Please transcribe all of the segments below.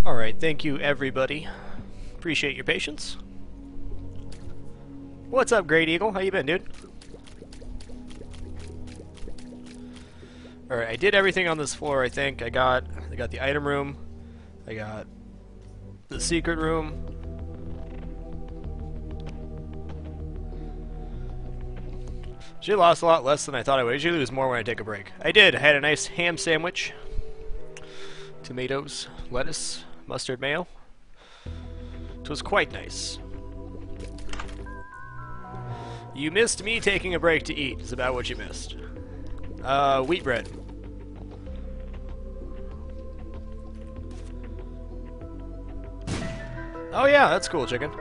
Alright, thank you everybody. Appreciate your patience. What's up, Great Eagle? How you been, dude? Alright, I did everything on this floor, I think. I got the item room. I got the secret room. Actually lost a lot less than I thought I would. I usually lose more when I take a break. I did. I had a nice ham sandwich. Tomatoes, lettuce, mustard mayo. It was quite nice. You missed me taking a break to eat, is about what you missed. Wheat bread. Oh yeah, that's cool, chicken.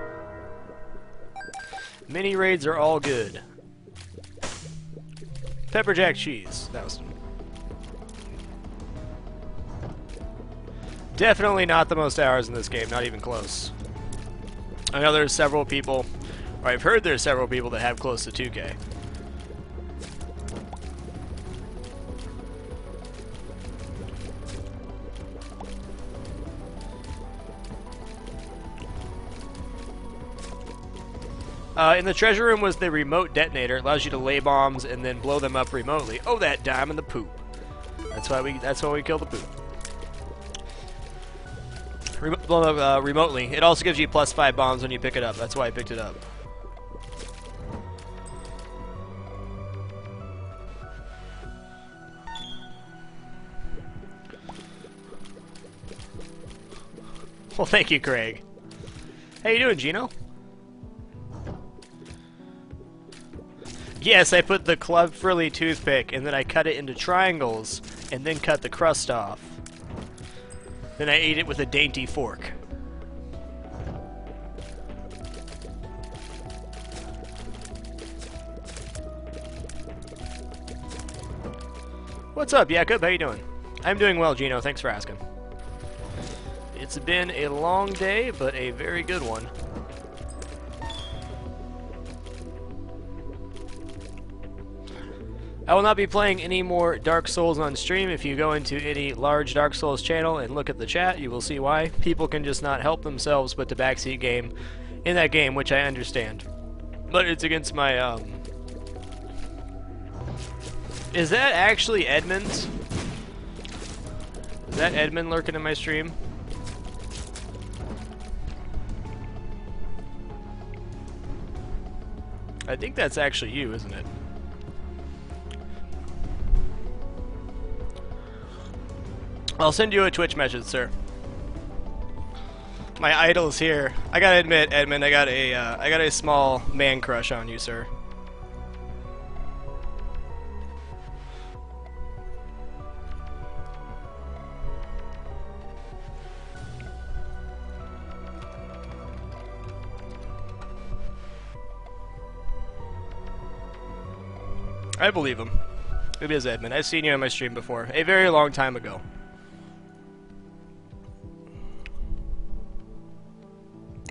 Mini raids are all good. Pepper jack cheese. That was definitely not the most hours in this game, not even close. I know there's several people, or I've heard there's several people that have close to 2K. In the treasure room was the remote detonator. It allows you to lay bombs and then blow them up remotely. Oh, that dime in the poop. That's why we kill the poop. Blow up remotely. It also gives you +5 bombs when you pick it up. That's why I picked it up. Well, thank you, Craig. How you doing, Gino? Yes, I put the club frilly toothpick and then I cut it into triangles and then cut the crust off. Then I ate it with a dainty fork. What's up, Jakob? How you doing? I'm doing well, Gino. Thanks for asking. It's been a long day, but a very good one. I will not be playing any more Dark Souls on stream. If you go into any large Dark Souls channel and look at the chat, you will see why. People can just not help themselves but to backseat game in that game, which I understand. But it's against my, Is that actually Edmund? Is that Edmund lurking in my stream? I think that's actually you, isn't it? I'll send you a Twitch message, sir. My idol's here. I gotta admit, Edmund, I got a small man crush on you, sir. I believe him. It is Edmund. I've seen you on my stream before, a very long time ago.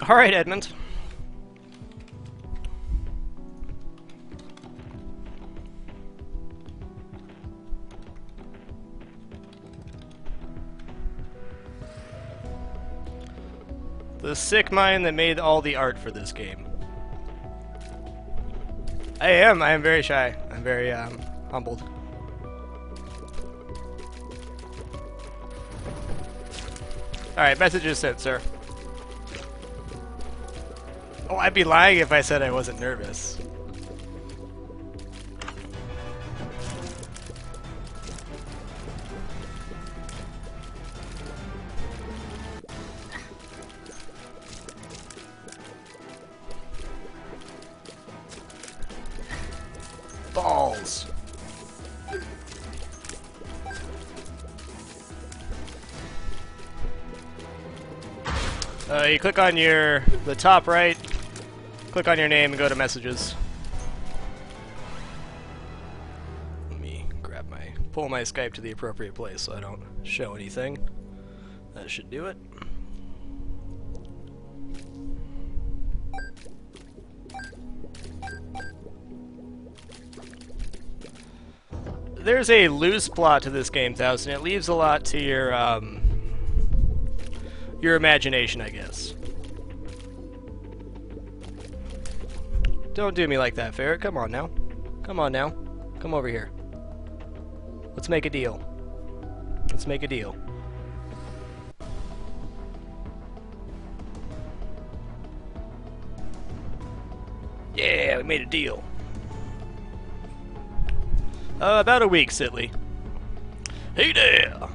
Alright, Edmund. The sick mind that made all the art for this game. I am very shy. I'm very humbled. Alright, message is sent, sir. Oh, I'd be lying if I said I wasn't nervous. Balls. You click on the top right, click on your name and go to messages. Let me pull my Skype to the appropriate place so I don't show anything. That should do it. There's a loose plot to this game, Thousand. It leaves a lot to your your imagination, I guess. Don't do me like that, ferret. Come on now. Come on now. Come over here. Let's make a deal. Let's make a deal. Yeah, we made a deal. About a week, Sidley. Hey there!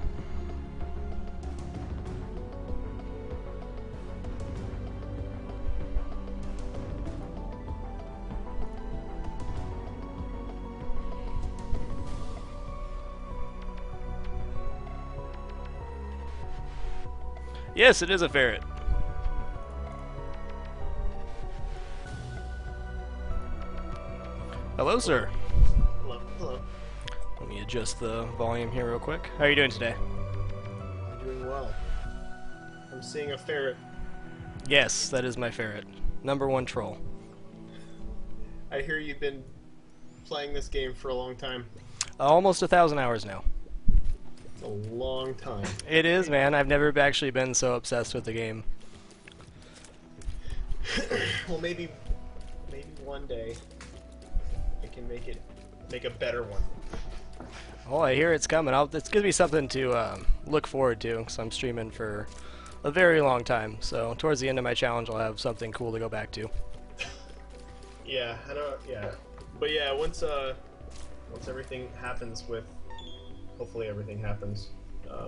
Yes, it is a ferret. Hello, sir. Hello. Hello. Let me adjust the volume here real quick. How are you doing today? I'm doing well. I'm seeing a ferret. Yes, that is my ferret. #1 troll. I hear you've been playing this game for a long time. Almost 1,000 hours now. It's a long time. It is, man. I've never actually been so obsessed with the game. Well, maybe one day I can make a better one. Oh, I hear it's coming. It's gonna be something to look forward to, because I'm streaming for a very long time. So towards the end of my challenge, I'll have something cool to go back to. Yeah, I know. Yeah, but yeah, once everything happens with, hopefully everything happens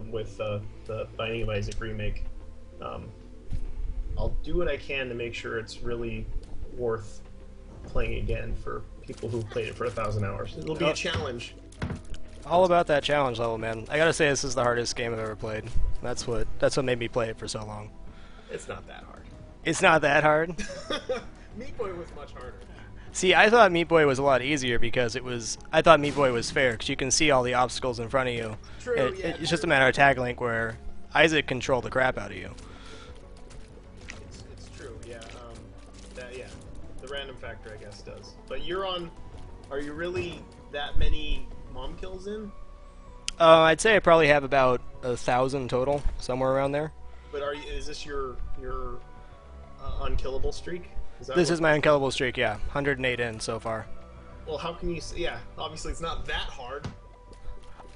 with the Binding of Isaac remake, I'll do what I can to make sure it's really worth playing again for people who've played it for 1,000 hours. It'll be a challenge. All about that challenge level, man. I gotta say, this is the hardest game I've ever played. That's what made me play it for so long. It's not that hard. It's not that hard. Meat Boy was much harder. See, I thought Meat Boy was a lot easier because I thought Meat Boy was fair because you can see all the obstacles in front of you. True, It's just a matter of tag link where Isaac controlled the crap out of you. It's true, yeah. The random factor, I guess, does. But are you really that many mom kills in? I'd say I probably have about 1,000 total, somewhere around there. But is this your unkillable streak? This is my unkillable streak, yeah. 108 in so far. Well, how can you say, yeah, obviously it's not that hard.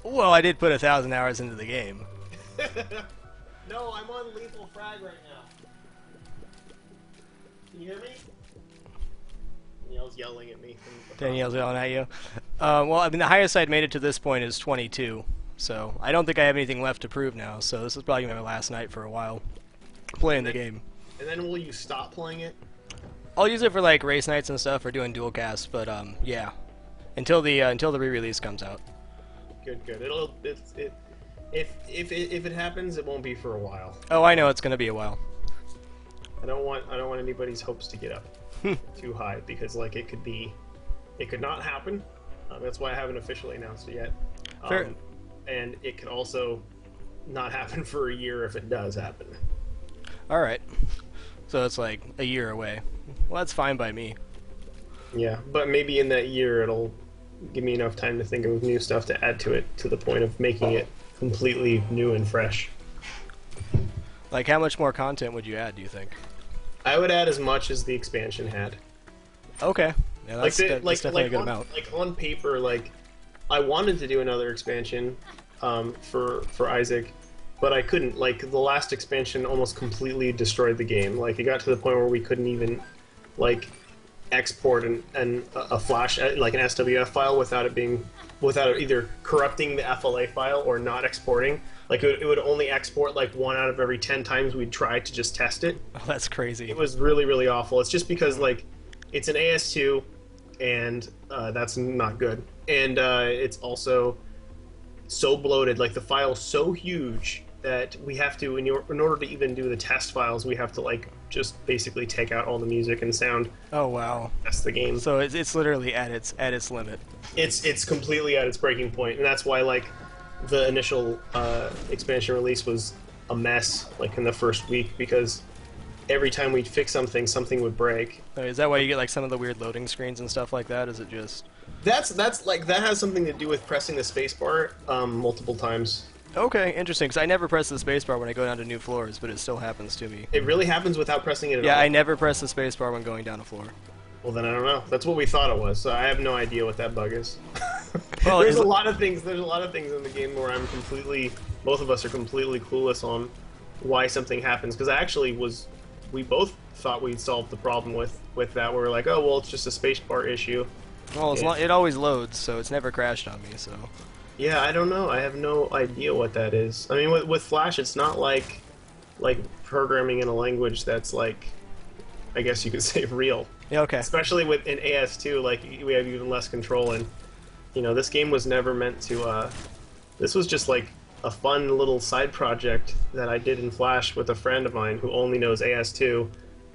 Well, I did put 1,000 hours into the game. No, I'm on LethalFrag right now. Can you hear me? Danielle's yelling at me. Danielle's yelling at you. Well, I mean, the highest I'd made it to this point is 22. So I don't think I have anything left to prove now. So this is probably going to be my last night for a while playing the game. And then will you stop playing it? I'll use it for like race nights and stuff or doing dual casts, but yeah, until the re-release comes out. Good. If it happens, it won't be for a while. Oh, I know it's gonna be a while. I don't want anybody's hopes to get up too high because like it could not happen. That's why I haven't officially announced it yet. Fair. And it could also not happen for a year if it does happen. All right. So it's like a year away. Well, that's fine by me. Yeah, but maybe in that year it'll give me enough time to think of new stuff to add to it to the point of making it completely new and fresh. Like, how much more content would you add, do you think? I would add as much as the expansion had. Okay. Yeah, that's definitely a good amount. Like, on paper, like, I wanted to do another expansion for Isaac, but I couldn't. Like, the last expansion almost completely destroyed the game. Like, it got to the point where we couldn't even, like, export a flash, like an SWF file without it either corrupting the FLA file or not exporting. Like, it would only export, like, 1 out of every 10 times we'd try to just test it. Oh, that's crazy. It was really, really awful. It's just because, like, it's an AS2, and that's not good. And it's also so bloated. Like, the file's so huge that we have to, in order to even do the test files, we have to, like, just basically take out all the music and sound. Oh, wow. Test the game. So it's literally at its limit. It's completely at its breaking point, and that's why, like, the initial expansion release was a mess, like, in the first week, because every time we'd fix something, something would break. Is that why you get, like, some of the weird loading screens and stuff like that? Is it just... That's like, that has something to do with pressing the spacebar multiple times. Okay, interesting, because I never press the spacebar when I go down to new floors, but it still happens to me. It really happens without pressing it at all? Yeah, I never press the spacebar when going down a floor. Well, then I don't know. That's what we thought it was, so I have no idea what that bug is. Well, there's a lot of things in the game where both of us are completely clueless on why something happens, because we both thought we'd solved the problem with that. We were like, oh, well, it's just a spacebar issue. Well, it always loads, so it's never crashed on me, so... Yeah, I don't know. I have no idea what that is. I mean, with Flash, it's not like programming in a language that's like, I guess you could say, real. Yeah, okay. Especially in AS2, like, we have even less control, and, you know, this game was never meant to, this was just like a fun little side project that I did in Flash with a friend of mine who only knows AS2,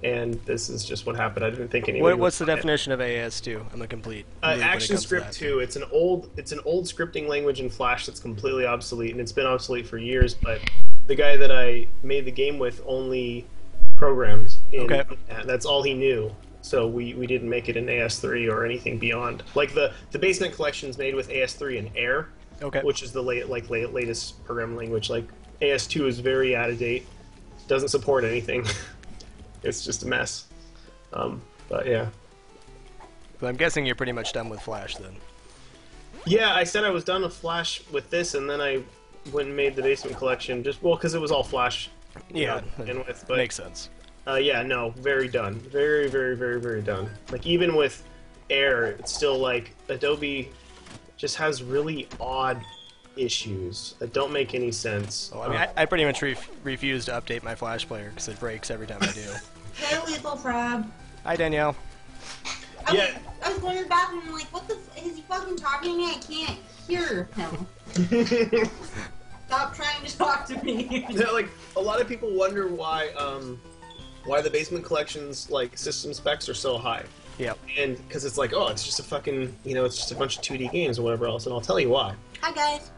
and this is just what happened. I didn't think anyone. What's the definition of AS2? I'm a complete. ActionScript 2. It's an old scripting language in Flash that's completely obsolete, and it's been obsolete for years. But the guy that I made the game with only programmed. That's all he knew. So we didn't make it in AS3 or anything beyond. Like the Basement Collection's made with AS3 and Air, which is the latest programming language. Like AS2 is very out of date. Doesn't support anything. It's just a mess. But yeah. But I'm guessing you're pretty much done with Flash then. Yeah, I said I was done with Flash with this, and then I went and made the Basement Collection because it was all Flash. Yeah, to begin with, but, makes sense. Yeah, no, very done. Very, very, very, very done. Like, even with Air, it's still like Adobe just has really odd issues that don't make any sense. Oh, I mean, I pretty much refuse to update my Flash player because it breaks every time I do. Hey, LethalFrag. Hi, Danielle. Yeah. I was going to the bathroom and like, what the is he fucking talking to me? I can't hear him. Stop trying to talk to me. Yeah, like, a lot of people wonder why the Basement Collection's, like, system specs are so high. Yep. And because it's like, oh, it's just a fucking, it's just a bunch of 2D games or whatever else, and I'll tell you why. Hi, guys.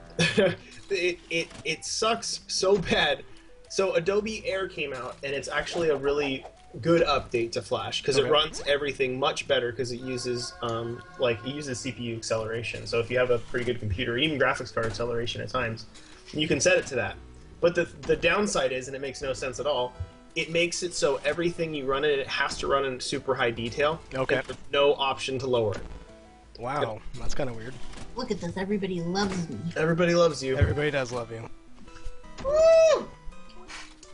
It sucks so bad. So Adobe Air came out, and it's actually a really good update to Flash because it runs everything much better because it uses CPU acceleration. So if you have a pretty good computer, even graphics card acceleration at times, you can set it to that. But the downside is, and it makes no sense at all, it makes it so everything you run it has to run in super high detail. Okay. And there's no option to lower it. Wow, that's kind of weird. Look at this. Everybody loves me. Everybody loves you. Everybody does love you. Woo!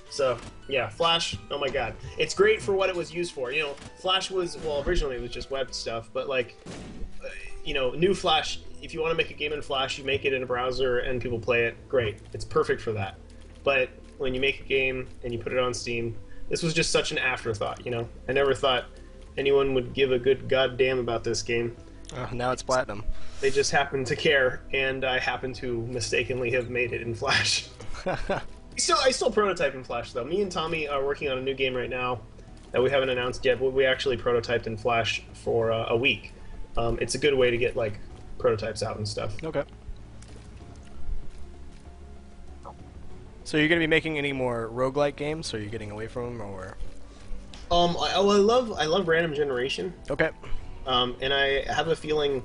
So, yeah, Flash, oh my god. It's great for what it was used for. Flash was, originally it was just web stuff, but like, new Flash, if you want to make a game in Flash, you make it in a browser and people play it, great. It's perfect for that. But when you make a game and you put it on Steam, this was just such an afterthought, I never thought anyone would give a good goddamn about this game. Now it's platinum. They just happened to care, and I happen to mistakenly have made it in Flash. I still prototype in Flash, though. Me and Tommy are working on a new game right now that we haven't announced yet, but we actually prototyped in Flash for a week. It's a good way to get, like, prototypes out and stuff. Okay. So you're going to be making any more roguelike games, or are you getting away from them, or...? I love random generation. Okay. And I have a feeling...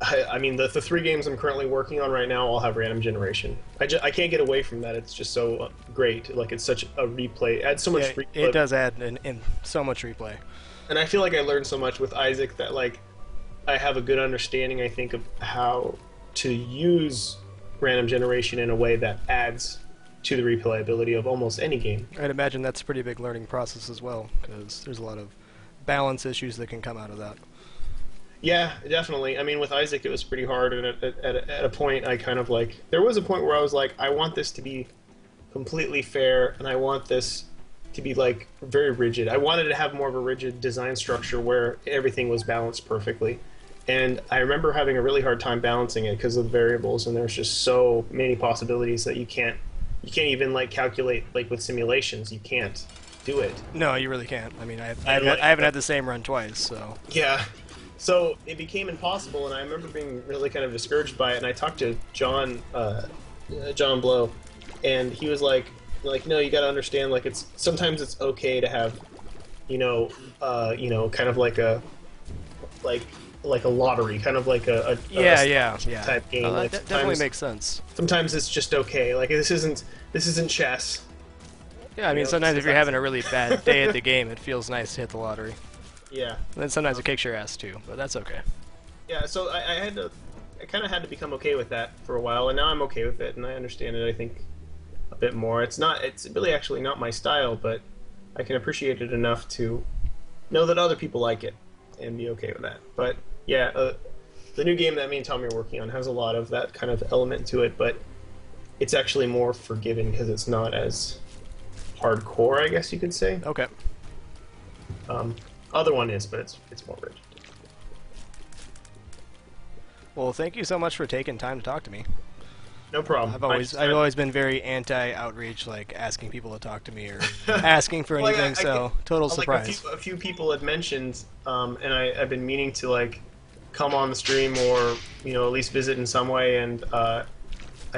I mean, the 3 games I'm currently working on right now all have random generation. I can't get away from that. It's just so great. Like, it's such a replay. It adds so much replay. It does add in so much replay. And I feel like I learned so much with Isaac that, like, I have a good understanding, I think, of how to use random generation in a way that adds to the replayability of almost any game. I'd imagine that's a pretty big learning process as well, because there's a lot of balance issues that can come out of that. Yeah, definitely. I mean, with Isaac, it was pretty hard, and at a point, I kind of like... There was a point where I was like, I want this to be completely fair, and I want this to be, like, very rigid. I wanted to have more of a rigid design structure where everything was balanced perfectly. And I remember having a really hard time balancing it because of the variables, and there's just so many possibilities that you can't even, like, calculate, like, with simulations. You can't do it. No, you really can't. I mean, I haven't had the same run twice, so... Yeah. So it became impossible, and I remember being really kind of discouraged by it. And I talked to John Blow, and he was like, no, you got to understand, like, sometimes it's okay to have, kind of like like a lottery, kind of like a yeah. type game. Oh, Like that definitely makes sense. sometimes it's just okay. Like this isn't chess. Yeah, I mean, sometimes if you're having a really bad day at the game, it feels nice to hit the lottery. Yeah. And then sometimes it kicks your ass too, but that's okay. Yeah. So I kind of had to become okay with that for a while, and now I'm okay with it, and I understand it. I think a bit more. It's really actually not my style, but I can appreciate it enough to know that other people like it and be okay with that. But yeah, the new game that me and Tommy are working on has a lot of that kind of element to it, but it's actually more forgiving because it's not as hardcore, I guess you could say. Okay. Other one is, but it's more rigid. Well, thank you so much for taking time to talk to me. No problem. I've always been very anti-outreach, like asking people to talk to me or asking for anything. Total surprise. Like a few people had mentioned, and I've been meaning to like come on the stream or at least visit in some way, and I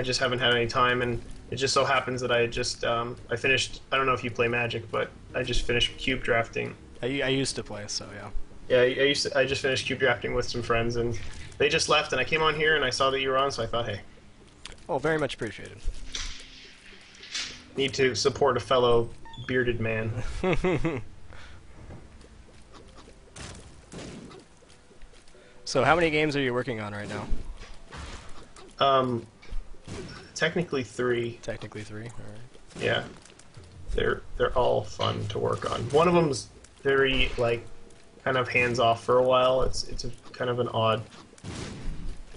just haven't had any time. And it just so happens that I just I finished. I don't know if you play Magic, but I just finished cube drafting. I used to play, so yeah. Yeah, I just finished cube drafting with some friends, and they just left, and I came on here and I saw that you were on, so I thought, hey. Oh, very much appreciated. Need to support a fellow bearded man. So, how many games are you working on right now? Technically 3. Technically 3. All right. Yeah, they're all fun to work on. One of them's very like kind of hands off for a while. It's a kind of an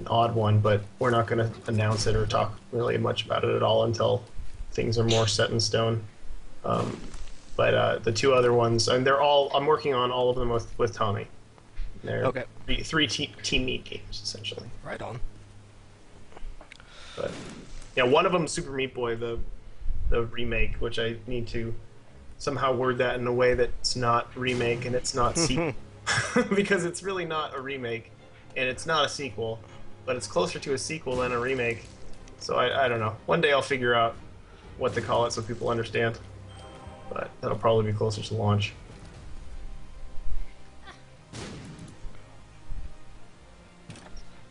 odd one, but we're not going to announce it or talk really much about it at all until things are more set in stone. But the 2 other ones, and I'm working on all of them with Tommy. They're okay. three team meet games essentially. Right on. But yeah, one of them, Super Meat Boy, the remake, which I need to somehow word that in a way that's not remake and it's not sequel, because it's really not a remake and it's not a sequel, but it's closer to a sequel than a remake. So I don't know. One day I'll figure out what to call it so people understand, but that'll probably be closer to launch.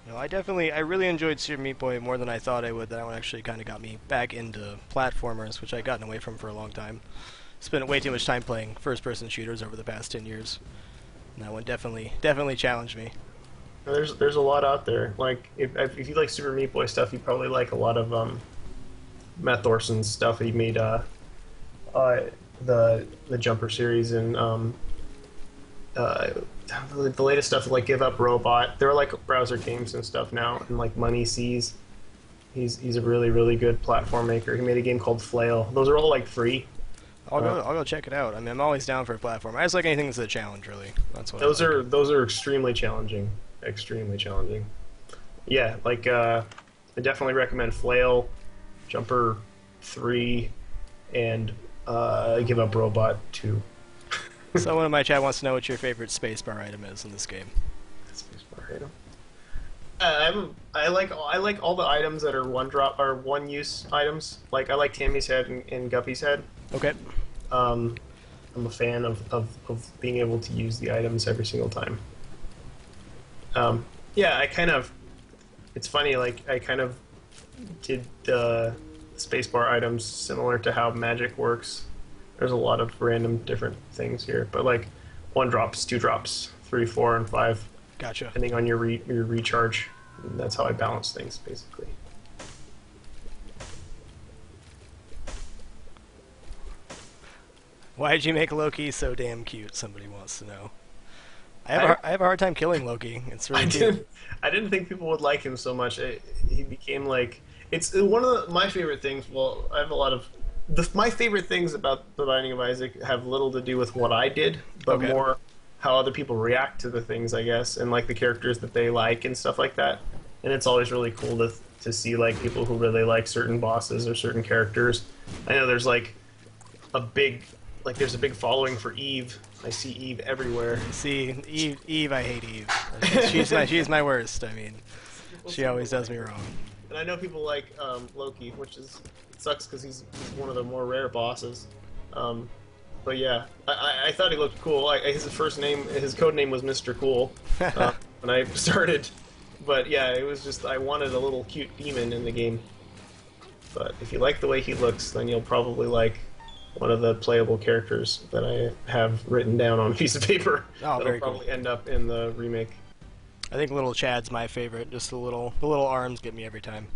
I really enjoyed Super Meat Boy more than I thought I would. That one actually kind of got me back into platformers, which I'd gotten away from for a long time. Spent way too much time playing first-person shooters over the past 10 years. And that one definitely challenged me. There's a lot out there. Like if you like Super Meat Boy stuff, you probably like a lot of Matt Thorson's stuff. He made the Jumper series and the latest stuff like Give Up Robot. They're like browser games and stuff now, and like Money Sees. He's a really good platform maker. He made a game called Flail. Those are all like free. I'll go check it out. I mean, I'm always down for a platform. I just like anything that's a challenge, really. That's what. Those are extremely challenging. Extremely challenging. Yeah, like I definitely recommend Flail, Jumper 3, and Give Up Robot 2. Someone in my chat wants to know what your favorite spacebar item is in this game. Spacebar item. I like all the items that are one use items. Like I like Tammy's head and Guppy's head. Okay. I'm a fan of being able to use the items every single time. Yeah, it's funny, like, I kind of did the spacebar items similar to how Magic works. There's a lot of random different things here, but like 1 drops, 2 drops, 3, 4, and 5. Gotcha. Depending on your recharge. And that's how I balance things, basically. Why did you make Loki so damn cute? Somebody wants to know. I have a hard time killing Loki. It's really cute. I didn't think people would like him so much. He became like... It's one of my favorite things. Well, I have a lot of... my favorite things about The Binding of Isaac have little to do with what I did, but more how other people react to the things, I guess, and like the characters that they like and stuff like that. And it's always really cool to see like people who really like certain bosses or certain characters. I know there's like there's a big following for Eve. I see Eve everywhere. See, Eve, I hate Eve. She's my worst. I mean, she always does me wrong. And I know people like Loki, which sucks because he's one of the more rare bosses. But yeah, I thought he looked cool. His code name was Mr. Cool. when I started. But yeah, it was just I wanted a little cute demon in the game. But if you like the way he looks, then you'll probably like one of the playable characters that I have written down on a piece of paper. Oh, very that'll probably cool. end up in the remake. I think little Chad's my favorite. Just the little arms get me every time.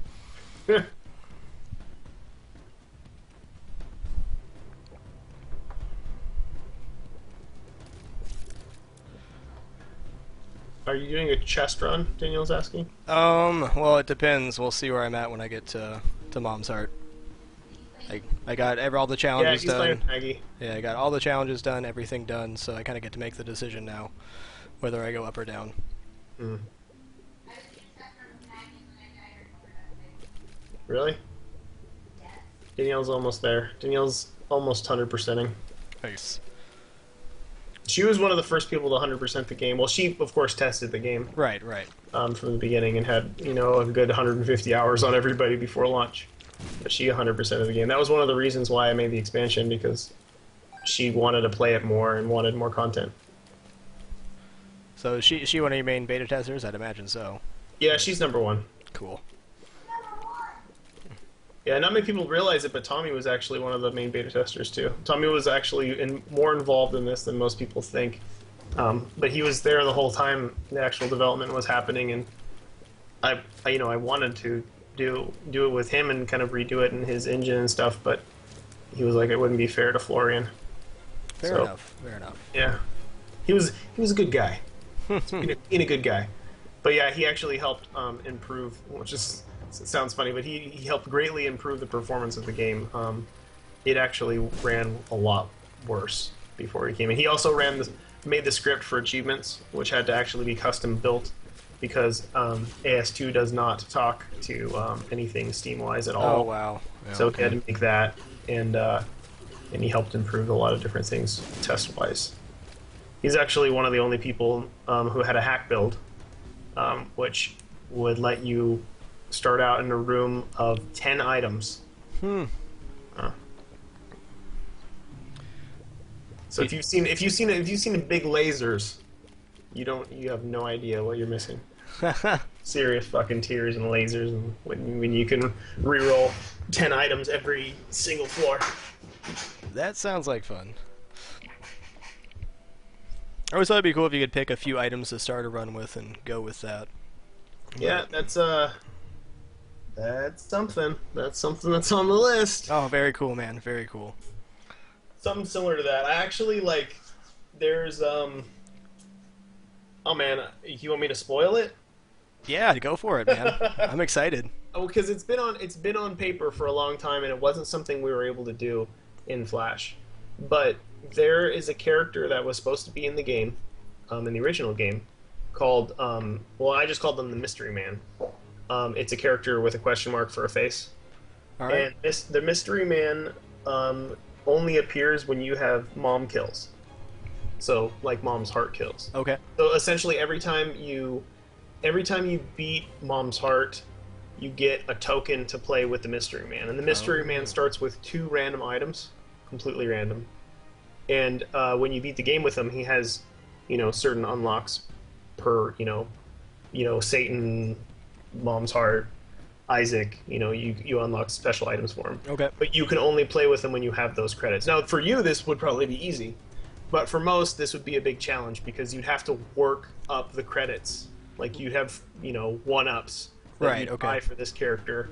Are you doing a chest run? Daniel's asking. Well, it depends. We'll see where I'm at when I get to Mom's Heart. I got all the Yeah, challenges he's done. playing Maggie. Yeah, I got all the challenges done, everything done, so I kind of get to make the decision now whether I go up or down. Mm. Really? Danielle's almost there. Danielle's almost 100%ing. Nice. She was one of the first people to 100% the game. Well, she, of course, tested the game Right. from the beginning and had, a good 150 hours on everybody before launch. But she 100% of the game. That was one of the reasons why I made the expansion, because she wanted to play it more and wanted more content. So is she one of your main beta testers? I'd imagine so. Yeah, she's number one. Cool. Yeah, not many people realize it, but Tommy was actually one of the main beta testers too. Tommy was actually more involved in this than most people think. But he was there the whole time the actual development was happening, and I wanted to do it with him and kind of redo it in his engine and stuff, but he was like, it wouldn't be fair to Florian. Fair enough. Yeah, he was a good guy. being a good guy, but yeah, he actually helped improve, which is. It sounds funny, but he helped greatly improve the performance of the game. It actually ran a lot worse before he came in. He also made the script for achievements, which had to actually be custom built because AS2 does not talk to anything Steam-wise at all. Oh wow! Yeah, so okay. he had to make that, and he helped improve a lot of different things test-wise. He's actually one of the only people who had a hack build, which would let you start out in a room of 10 items. So if you've seen big lasers, you have no idea what you're missing. Serious fucking tears and lasers, and when you can reroll 10 items every single floor. That sounds like fun. I always thought it'd be cool if you could pick a few items to start a run with and go with that. Yeah, that's something. That's something that's on the list. Oh, very cool, man. Very cool. Something similar to that. I actually there's oh man, you want me to spoil it? Yeah, go for it, man. I'm excited. Oh, because it's been on paper for a long time, and it wasn't something we were able to do in Flash. But there is a character that was supposed to be in the game, in the original game, called I just called them the Mystery Man. It's a character with a question mark for a face. All right. And the Mystery Man only appears when you have mom kills. So, like Mom's Heart kills. Okay. So essentially, every time you beat Mom's Heart, you get a token to play with the Mystery Man. And the Mystery Man starts with 2 random items, completely random. And when you beat the game with him, he has, certain unlocks per, Satan, Mom's Heart, Isaac, you unlock special items for him. Okay. But you can only play with them when you have those credits. Now, for you, this would probably be easy. But for most, this would be a big challenge because you'd have to work up the credits. Like, you'd have, 1-ups that you'd buy for this character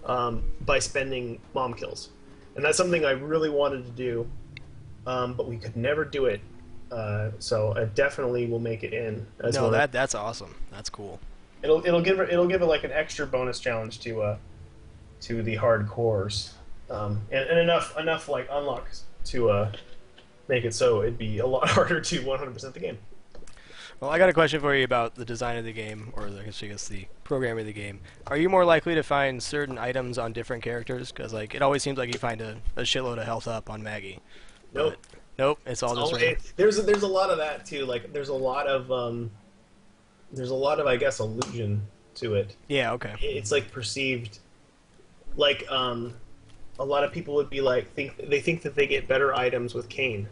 by spending mom kills. And that's something I really wanted to do, but we could never do it. So I definitely will make it in. That's awesome. That's cool. It'll give it like an extra bonus challenge to the hardcores, and enough like unlocks to make it so it'd be a lot harder to 100% the game. Well, I got a question for you about the design of the game, or I guess the programming of the game. Are you more likely to find certain items on different characters? Because it always seems like you find a shitload of health up on Maggie. Nope. Nope. It's all just random. There's a lot of that too. Like there's a lot of I guess illusion to it. Yeah. Okay. It's like perceived. Like a lot of people would be like they think that they get better items with Kane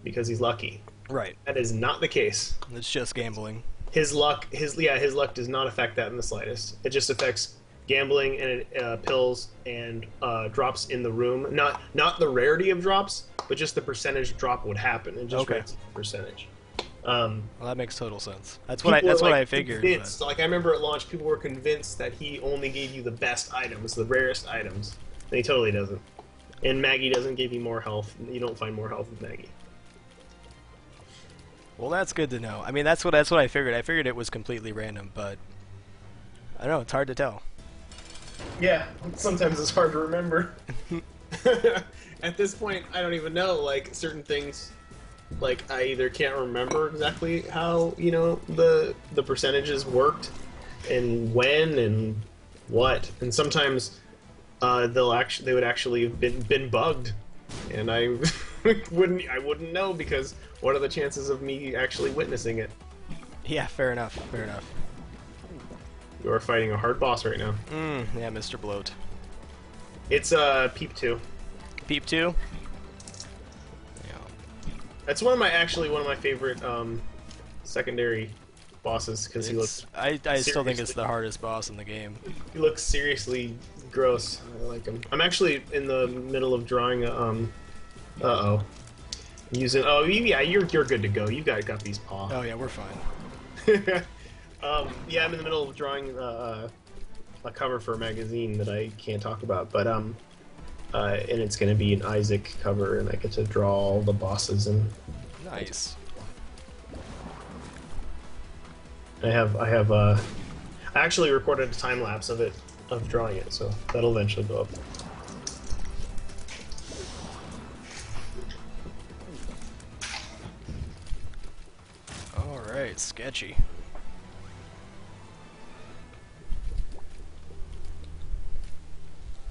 because he's lucky. Right. That is not the case. It's just gambling. his luck does not affect that in the slightest. It just affects gambling and pills and drops in the room. Not the rarity of drops, but just the percentage drop would happen. It just rates the percentage. Well, that makes total sense. That's what I figured. Convinced, like I remember at launch, people were convinced that he only gave you the best items, the rarest items, and he totally doesn't. And Maggie doesn't give you more health. You don't find more health with Maggie. Well, that's good to know. I mean, that's what I figured. I figured it was completely random, but I don't know. It's hard to tell. Yeah, sometimes it's hard to remember. At this point, I don't even know. Like certain things, like I either can't remember exactly how the percentages worked, and when and what, and sometimes they would actually have been bugged, and I wouldn't know because what are the chances of me actually witnessing it? Yeah, fair enough. Fair enough. You are fighting a hard boss right now. Yeah, Mr. Bloat. It's Peep 2. Peep 2? Yeah. That's one of my favorite secondary bosses because he looks. I still think it's the hardest boss in the game. He looks seriously gross. I like him. I'm actually in the middle of drawing a using. Oh yeah, you're good to go. You guys got these paw. Oh yeah, we're fine. Yeah, I'm in the middle of drawing a cover for a magazine that I can't talk about, but and it's going to be an Isaac cover, and I get to draw all the bosses and. Nice. I actually recorded a time lapse of drawing it, so that'll eventually go up. All right, sketchy.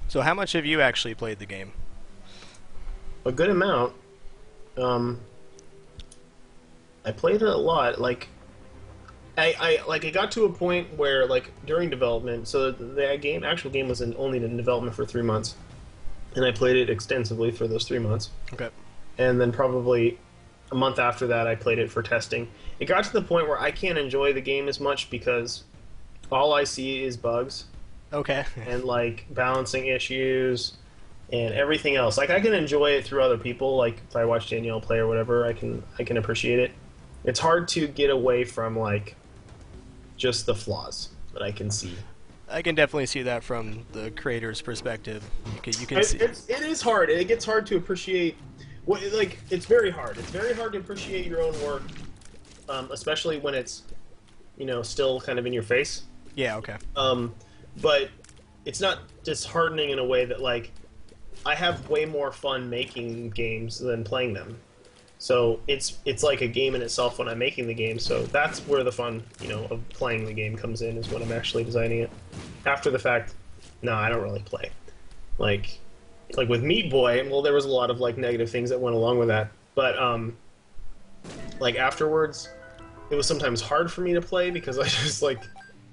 So how much have you actually played the game? A good amount. I played it a lot. Like, I got to a point where, like, during development, so the actual game was only in development for 3 months, and I played it extensively for those 3 months. Okay. And then probably a month after that, I played it for testing. It got to the point where I can't enjoy the game as much because all I see is bugs. Okay. And like balancing issues and everything else. Like I can enjoy it through other people. Like if I watch Danielle play or whatever, I can appreciate it. It's hard to get away from like just the flaws that I can see. I can definitely see that from the creator's perspective. You can see. It is hard. It gets hard to appreciate. It's very hard. It's very hard to appreciate your own work, especially when it's, still kind of in your face. Yeah. Okay. But it's not disheartening in a way that, like, I have way more fun making games than playing them. So it's like a game in itself when I'm making the game. So that's where the fun, of playing the game comes in, is when I'm actually designing it. After the fact, no, I don't really play. Like with Meat Boy, well, there was a lot of like negative things that went along with that. But like afterwards, it was sometimes hard for me to play because I just like.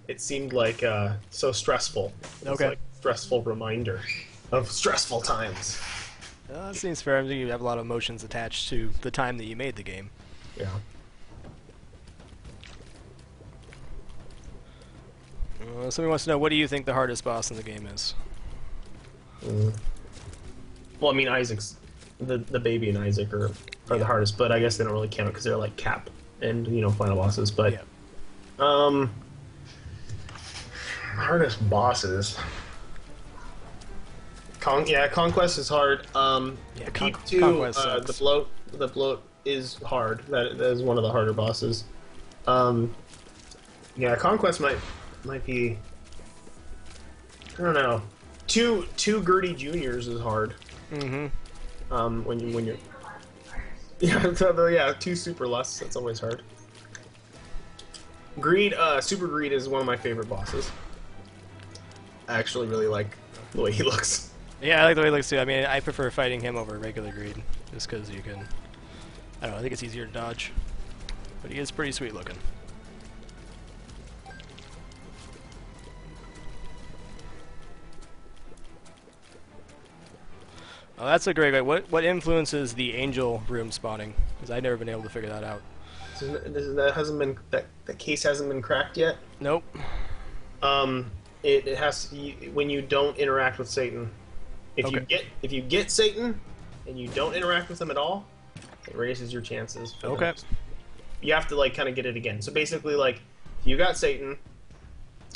It seemed like so stressful. It was like a stressful reminder of stressful times. That seems fair. I think you have a lot of emotions attached to the time that you made the game. Yeah. Somebody wants to know, what do you think the hardest boss in the game is? Well, I mean, Isaac's the baby and Isaac are the hardest, but I guess they don't really count because they're like Cap and final bosses. But hardest bosses. Conquest is hard. Peep 2, the bloat is hard. That is one of the harder bosses. Conquest might be. I don't know. Two Gertie Juniors is hard. Mm-hmm. When you're. Two Super Lusts. That's always hard. Greed, Super Greed is one of my favorite bosses. I actually really like the way he looks. Yeah, I like the way he looks too. I mean, I prefer fighting him over regular Greed, just because you can. I don't know. I think it's easier to dodge, but he is pretty sweet looking. Oh, that's a great way. What influences the angel room spawning? Because I've never been able to figure that out. That hasn't been that case hasn't been cracked yet. Nope. It has to, when you don't interact with Satan. If you get Satan and you don't interact with him at all, it raises your chances. Okay. You have to like kind of get it again. So basically, like if you got Satan,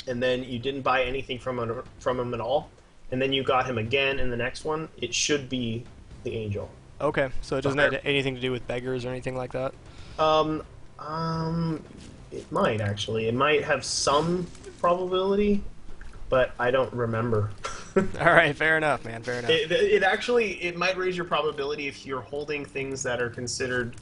and then you didn't buy anything from him at all, and then you got him again in the next one, it should be the angel. Okay, so it doesn't have anything to do with beggars or anything like that? It might actually. It might have some probability, but I don't remember. Alright, fair enough, man, fair enough. It might raise your probability if you're holding things that are considered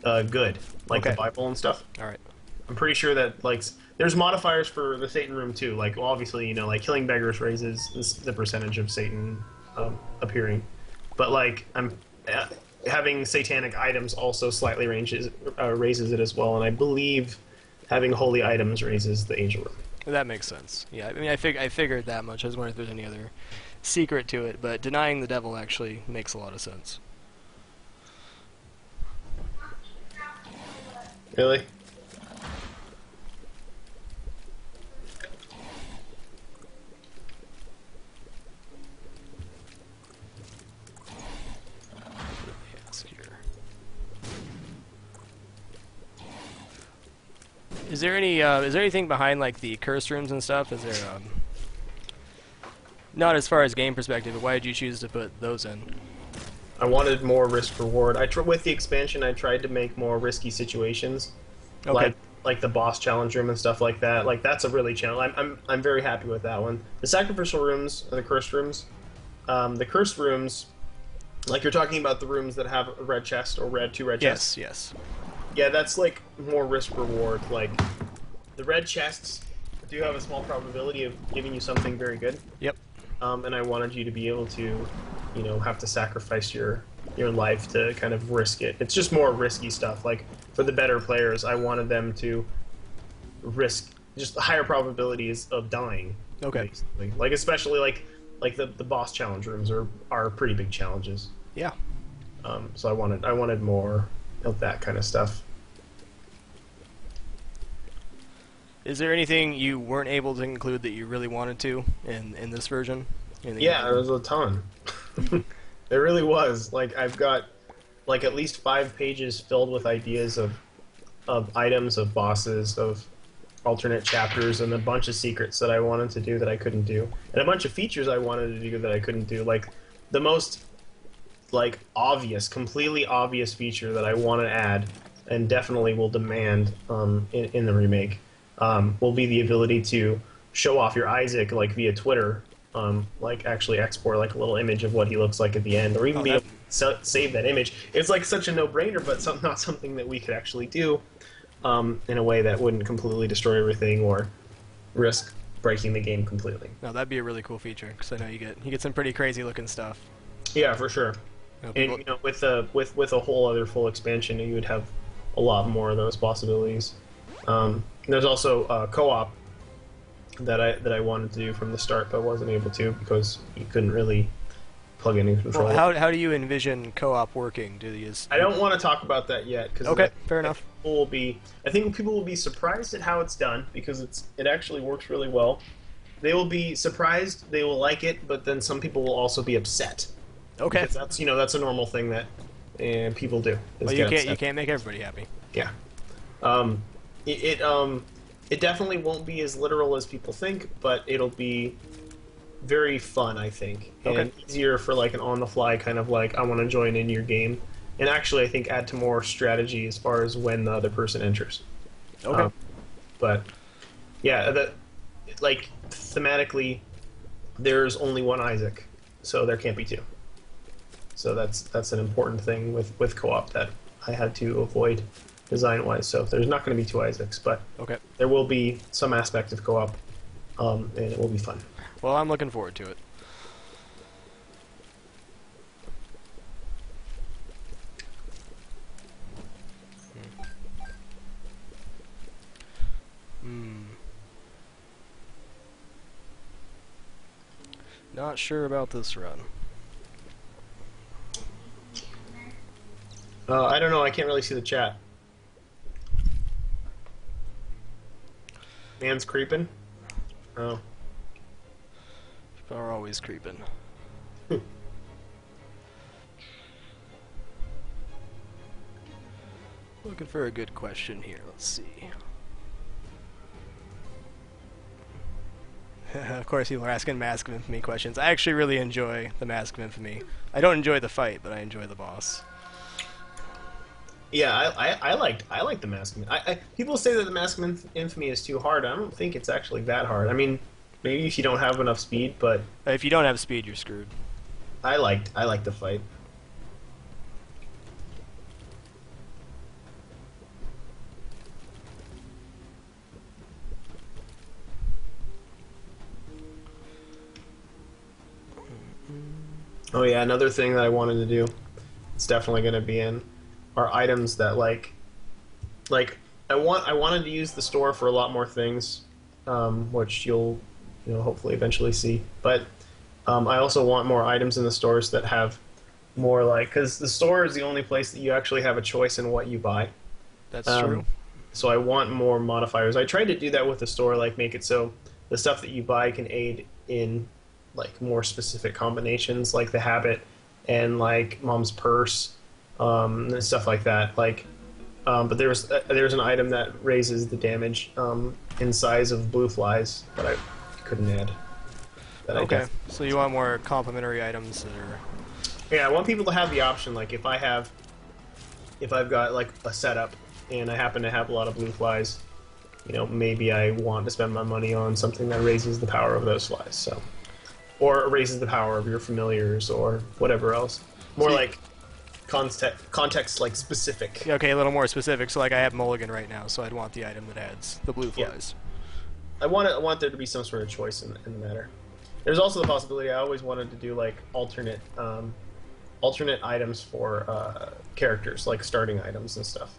good, like the Bible and stuff. Alright. I'm pretty sure that, like, there's modifiers for the Satan room too. Like, well, obviously, you know, like killing beggars raises the percentage of Satan appearing, but like having satanic items also slightly raises it as well, and I believe having holy items raises the angel room. That makes sense. Yeah, I mean, I figured that much. I was wondering if there's any other secret to it, but denying the devil actually makes a lot of sense. Really? Is there anything behind like the curse rooms and stuff? Is there not as far as game perspective, but why did you choose to put those in? I wanted more risk reward. With the expansion, I tried to make more risky situations, like the boss challenge room and stuff like that. Like that's a really challenge. I'm very happy with that one. The sacrificial rooms, the cursed rooms, like you're talking about the rooms that have a red chest or two red chests. Yes. Yeah, that's like more risk reward. Like the red chests do have a small probability of giving you something very good. Yep. And I wanted you to be able to, you know, have to sacrifice your life to kind of risk it. It's just more risky stuff. Like for the better players, I wanted them to risk just higher probabilities of dying. Okay. Basically. Like especially like the boss challenge rooms are pretty big challenges. Yeah. So I wanted more of that kind of stuff. Is there anything you weren't able to include that you really wanted to in this version? Yeah, there was a ton. There really was. Like I've got like at least 5 pages filled with ideas of items, of bosses, of alternate chapters, and a bunch of secrets that I wanted to do that I couldn't do, and a bunch of features I wanted to do that I couldn't do. Like the most like completely obvious feature that I want to add and definitely will demand in the remake will be the ability to show off your Isaac like via Twitter, like actually export like a little image of what he looks like at the end, or even be able to save that image. It's like such a no-brainer, but not something that we could actually do in a way that wouldn't completely destroy everything or risk breaking the game completely. No, that'd be a really cool feature because I know you get some pretty crazy looking stuff. Yeah, for sure. And you know, with a whole other full expansion, you would have a lot more of those possibilities. There's also co-op that I wanted to do from the start, but wasn't able to because you couldn't really plug in a controller. Well, how do you envision co-op working? I don't want to talk about that yet. Okay, fair enough. I think people will be surprised at how it's done because it actually works really well. They will be surprised, they will like it, but then some people will also be upset. Okay. Because that's a normal thing that people do. Well, you can't make everybody happy. Yeah. It definitely won't be as literal as people think, but it'll be very fun, I think, and easier for like an on-the-fly kind of like I want to join in your game, and actually I think add to more strategy as far as when the other person enters. Okay. But yeah, like thematically, there's only one Isaac, so there can't be two. So that's an important thing with co-op that I had to avoid design-wise. So there's not going to be two Isaacs, but there will be some aspect of co-op, and it will be fun. Well, I'm looking forward to it. Not sure about this run. I don't know. I can't really see the chat. Man's creeping. Oh. People are always creeping. Looking for a good question here. Let's see. Of course, people are asking Mask of Infamy questions. I actually really enjoy the Mask of Infamy. I don't enjoy the fight, but I enjoy the boss. Yeah, I like the Mask of Infamy. People say that the Mask of Infamy is too hard. I don't think it's actually that hard. I mean, maybe if you don't have enough speed, but If you don't have speed, you're screwed. I like the fight. Oh yeah, another thing that I wanted to do, it's definitely going to be in, are items that like I wanted to use the store for a lot more things, which you'll hopefully eventually see. But I also want more items in the stores that have more because the store is the only place that you actually have a choice in what you buy. That's true. So I want more modifiers. I tried to do that with the store, make it so the stuff that you buy can aid in more specific combinations, like the habit and mom's purse, and stuff like that. But there's an item that raises the damage in size of blue flies that I couldn't add. Okay, so you want more complementary items that are... Yeah, I want people to have the option. If I've got a setup and I happen to have a lot of blue flies, maybe I want to spend my money on something that raises the power of those flies. So. Or raises the power of your familiars, or whatever else. More context specific. Yeah, okay, a little more specific. So I have Mulligan right now, so I'd want the item that adds the blue flies. Yeah. I want there to be some sort of choice in the matter. There's also the possibility I always wanted to do alternate items for characters, starting items and stuff.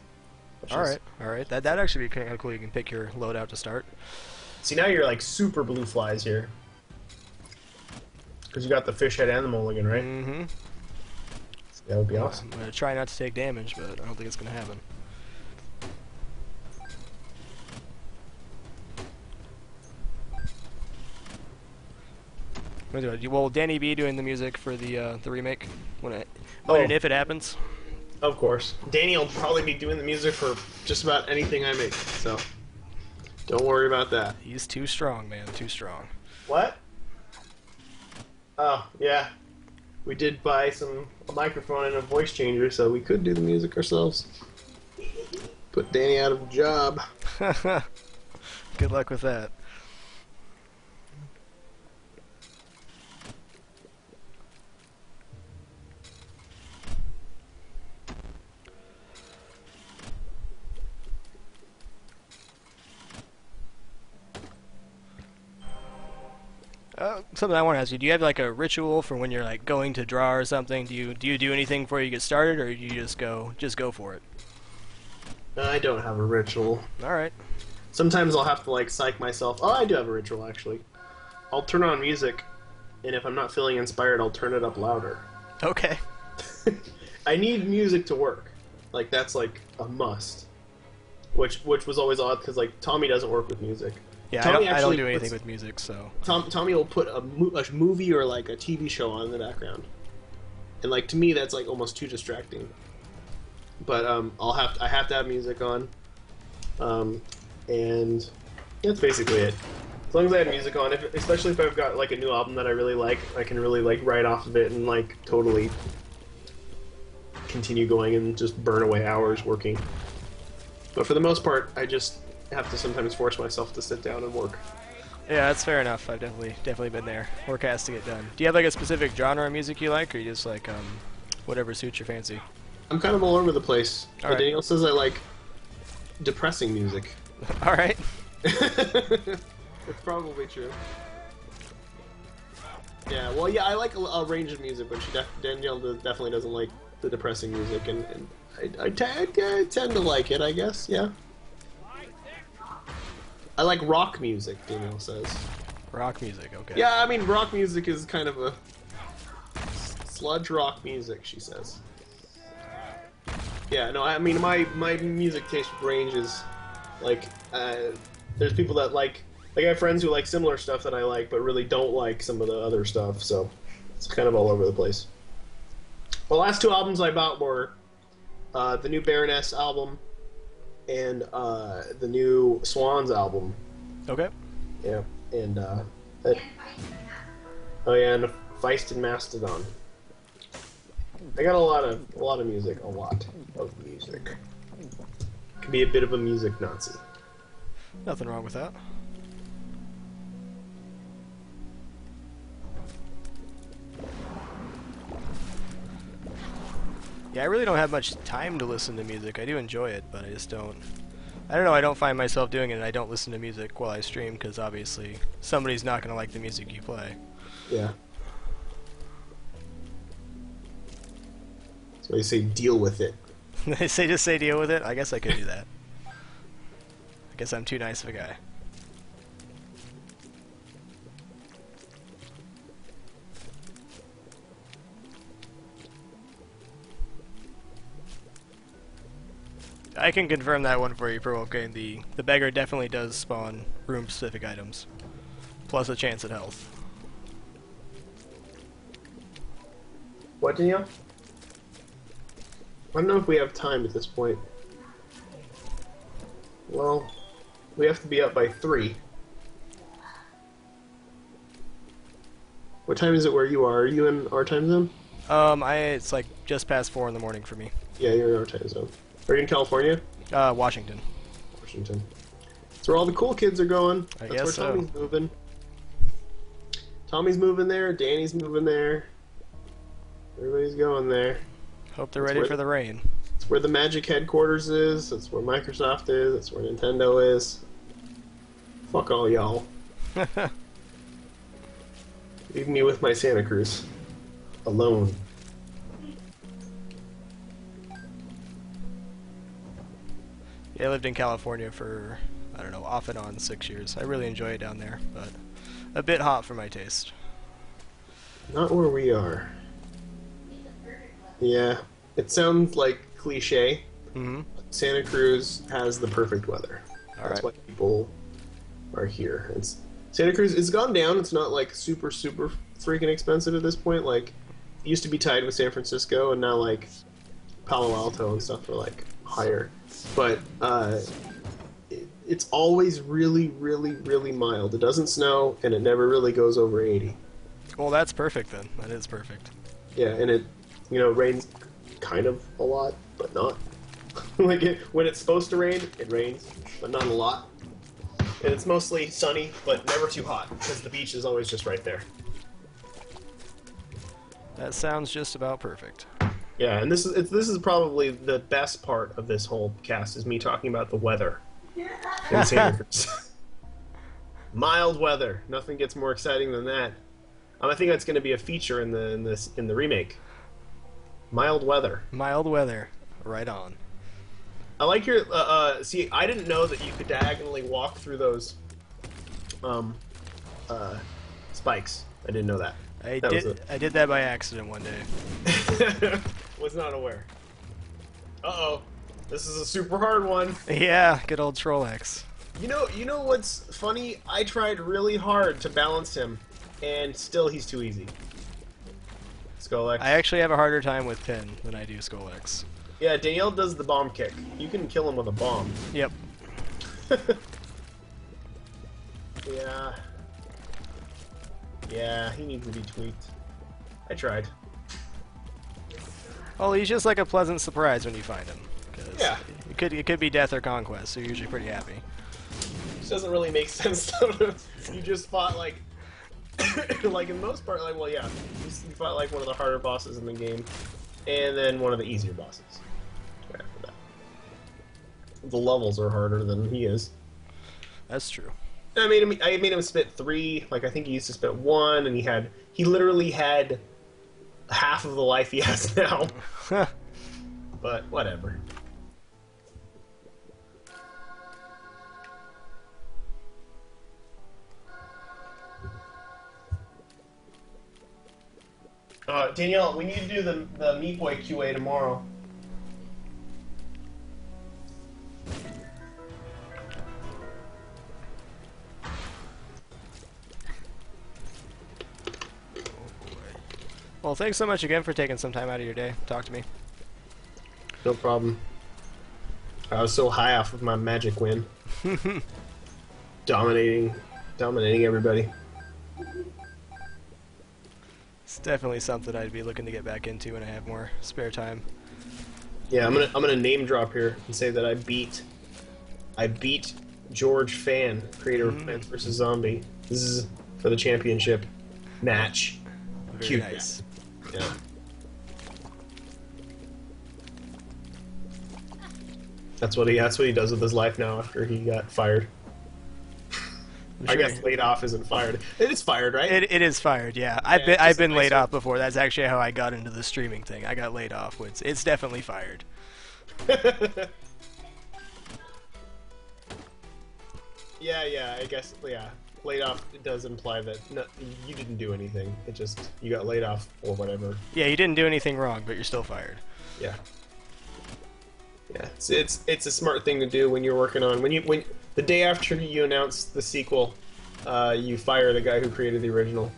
All right. That'd actually be kind of cool. You can pick your loadout to start. See, now you're super blue flies here. Because you got the fish head and the mulligan, right? Mm-hmm. That would be awesome. I'm going to try not to take damage, but I don't think it's going to happen. Will Danny be doing the music for the remake when and if it happens? Of course. Danny will probably be doing the music for just about anything I make, so don't worry about that. He's too strong, man. Too strong. What? Oh, yeah. We did buy a microphone and a voice changer, so we could do the music ourselves. Put Danny out of a job. Good luck with that. Something I want to ask you: do you have a ritual for when you're going to draw or something? Do you do anything before you get started, or do you just go for it? I don't have a ritual. All right. Sometimes I'll have to psych myself. Oh, I do have a ritual actually. I'll turn on music, and if I'm not feeling inspired, I'll turn it up louder. Okay. I need music to work. That's a must. Which was always odd because Tommy doesn't work with music. Yeah, I don't do anything with music, so... Tommy will put a movie or a TV show on in the background. And to me that's almost too distracting. But I have to have music on. And that's basically it. As long as I have music on, especially if I've got a new album that I really like, I can really write off of it and totally continue going and just burn away hours working. But for the most part, I just have to sometimes force myself to sit down and work. Yeah, that's fair enough. I've definitely been there. Work has to get done. Do you have a specific genre of music you like, or you just whatever suits your fancy? I'm kind of all over the place. All right. Daniel says I like depressing music. All right. It's probably true. Yeah, well, yeah, I like a range of music, but Danielle definitely doesn't like the depressing music, and I tend to like it, I guess, yeah. I like rock music, Daniel says. Rock music, okay. Yeah, I mean, rock music is kind of a sludge rock music, she says. Yeah, no, I mean, my music taste range is there's people that like I have friends who like similar stuff that I like, but really don't like some of the other stuff. So it's kind of all over the place. The last two albums I bought were the new Baroness album and the new Swans album. Okay. Yeah, and oh yeah, and Feist and Mastodon. I got a lot of music, a lot of music. Could be a bit of a music Nazi. Nothing wrong with that. Yeah, I really don't have much time to listen to music. I do enjoy it, but I just don't... I don't know, I don't find myself doing it, and I don't listen to music while I stream, because obviously somebody's not going to like the music you play. Yeah. So you say deal with it. They say just say deal with it? I guess I could do that. I guess I'm too nice of a guy. I can confirm that one for you, Provoking. The beggar definitely does spawn room-specific items, plus a chance at health. What, Danielle? I don't know if we have time at this point. Well, we have to be up by 3. What time is it where you are? Are you in our time zone? It's like just past 4 in the morning for me. Yeah, you're in our time zone. Are you in California? Washington. Washington. That's where all the cool kids are going. I That's guess where so. Tommy's moving. Tommy's moving there. Danny's moving there. Everybody's going there. Hope they're ready for the rain. It's where the Magic headquarters is. That's where Microsoft is. That's where Nintendo is. Fuck all y'all. Leave me with my Santa Cruz. Alone. Yeah, I lived in California for, I don't know, off and on 6 years. I really enjoy it down there, but a bit hot for my taste. Not where we are. Yeah, it sounds like cliche. Mm-hmm. Santa Cruz has the perfect weather. That's why people are here. Santa Cruz, it's gone down. It's not like super freaking expensive at this point. Like, it used to be tied with San Francisco, and now like Palo Alto and stuff are like higher. But it's always really mild. It doesn't snow, and it never really goes over 80. Well, that's perfect then. That is perfect. Yeah, and it, rains kind of a lot, but not. Like, when it's supposed to rain, it rains, but not a lot. And it's mostly sunny, but never too hot, because the beach is always just right there. That sounds just about perfect. Yeah, and this is probably the best part of this whole cast, is me talking about the weather in Santa Cruz. Mild weather. Nothing gets more exciting than that. I think that's going to be a feature in the remake. Mild weather. Mild weather. Right on. I like your see, I didn't know that you could diagonally walk through those spikes. I didn't know that. I did that by accident one day. Was not aware. Uh-oh. This is a super hard one. Yeah, good old Trollex. You know what's funny? I tried really hard to balance him, and still he's too easy. Skull-X. I actually have a harder time with Pin than I do Skull-X. Yeah, Danielle does the bomb kick. You can kill him with a bomb. Yep. Yeah. Yeah, he needs to be tweaked. I tried. Well, he's just like a pleasant surprise when you find him. Yeah. It could be death or conquest, so you're usually pretty happy. Which doesn't really make sense, though. You just fought, like... like, in most part, like, well, yeah. You fought, like, one of the harder bosses in the game. And then one of the easier bosses. Right after that. The levels are harder than he is. That's true. I made him spit 3. Like, I think he used to spit 1, and he literally had half of the life he has now. But whatever. Danielle, we need to do the Meat Boy QA tomorrow. Well, thanks so much again for taking some time out of your day to talk to me. No problem. I was so high off of my magic win. Dominating everybody. It's definitely something I'd be looking to get back into when I have more spare time. Yeah, I'm gonna name drop here and say that I beat George Fan, creator of Plants vs. Zombie. This is for the championship match. Very Cute. nice. Yeah. That's what he does with his life now after he got fired. I guess laid off isn't fired. It is fired, right? It is fired, yeah. I've been laid off before. That's actually how I got into the streaming thing. I got laid off. It's definitely fired. Yeah, I guess, yeah. Laid off, it does imply that you didn't do anything. It just, you got laid off or whatever. Yeah, you didn't do anything wrong, but you're still fired. Yeah. Yeah, it's a smart thing to do when you're working on, when the day after you announce the sequel, you fire the guy who created the original.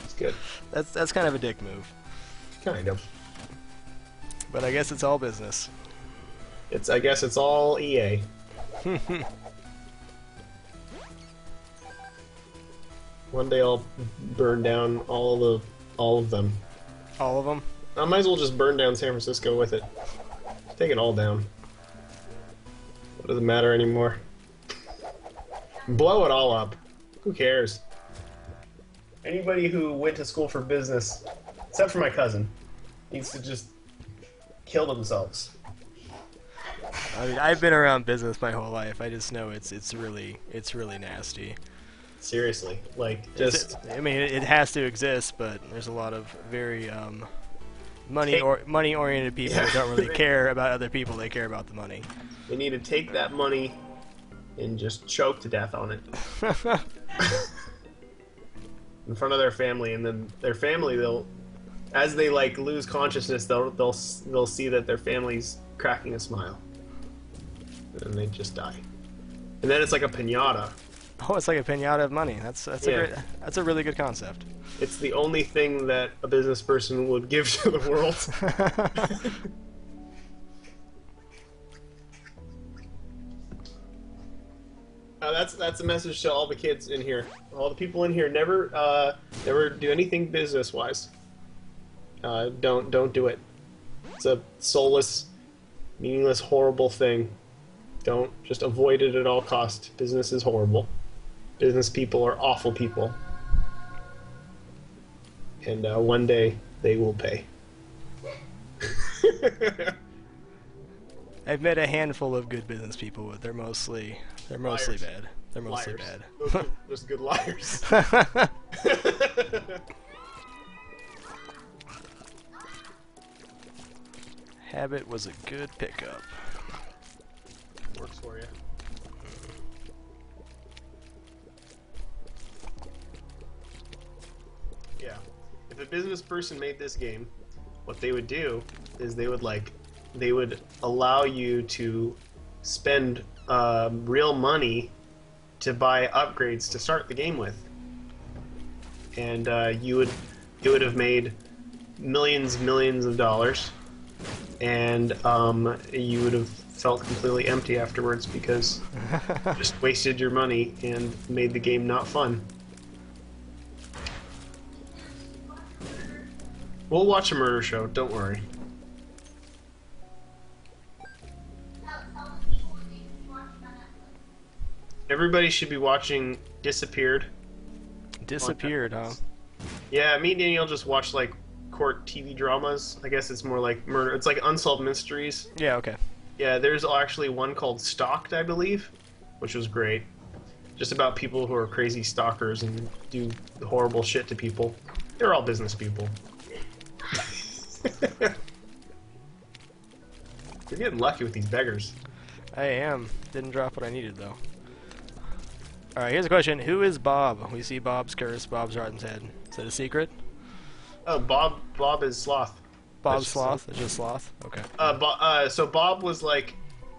It's good. That's kind of a dick move. Kind of. But I guess it's all business. I guess it's all EA. One day I'll burn down all of them. All of them? I might as well just burn down San Francisco with it. Take it all down. What does it matter anymore? Blow it all up. Who cares? Anybody who went to school for business, except for my cousin, needs to just kill themselves. I mean, I've been around business my whole life. I just know it's really nasty. Seriously, like just. I mean, it has to exist, but there's a lot of very money-oriented people who don't really care about other people. They care about the money. They need to take that money and just choke to death on it in front of their family, and then their family, as they like lose consciousness, they'll see that their family's cracking a smile, and they just die. And then it's like a piñata. Oh, it's like a piñata of money. That's a really good concept. It's the only thing that a business person would give to the world. That's a message to all the kids in here. All the people in here, never do anything business-wise. Don't do it. It's a soulless, meaningless, horrible thing. Don't just avoid it at all costs. Business is horrible. Business people are awful people. And one day they will pay. I've met a handful of good business people, but they're mostly bad. They're mostly Liars. bad. Those good liars. Habit was a good pickup. Works for you. Yeah. If a business person made this game, what they would do is they would allow you to spend real money to buy upgrades to start the game with, and it would have made millions of dollars, and you would have felt completely empty afterwards because you just wasted your money and made the game not fun. We'll watch a murder show, don't worry. Everybody should be watching Disappeared. Disappeared, huh? Yeah, me and Daniel just watch like court TV dramas. I guess it's more like murder. It's like unsolved mysteries. Yeah, okay. Yeah, there's actually one called Stalked, I believe, which was great. Just about people who are crazy stalkers and do horrible shit to people. They're all business people. You're getting lucky with these beggars. I am. Didn't drop what I needed, though. Alright, here's a question. Who is Bob? We see Bob's curse, Bob's rotten head. Is that a secret? Oh, Bob is Sloth. Bob's Sloth? It's just Sloth? Okay. So Bob was like...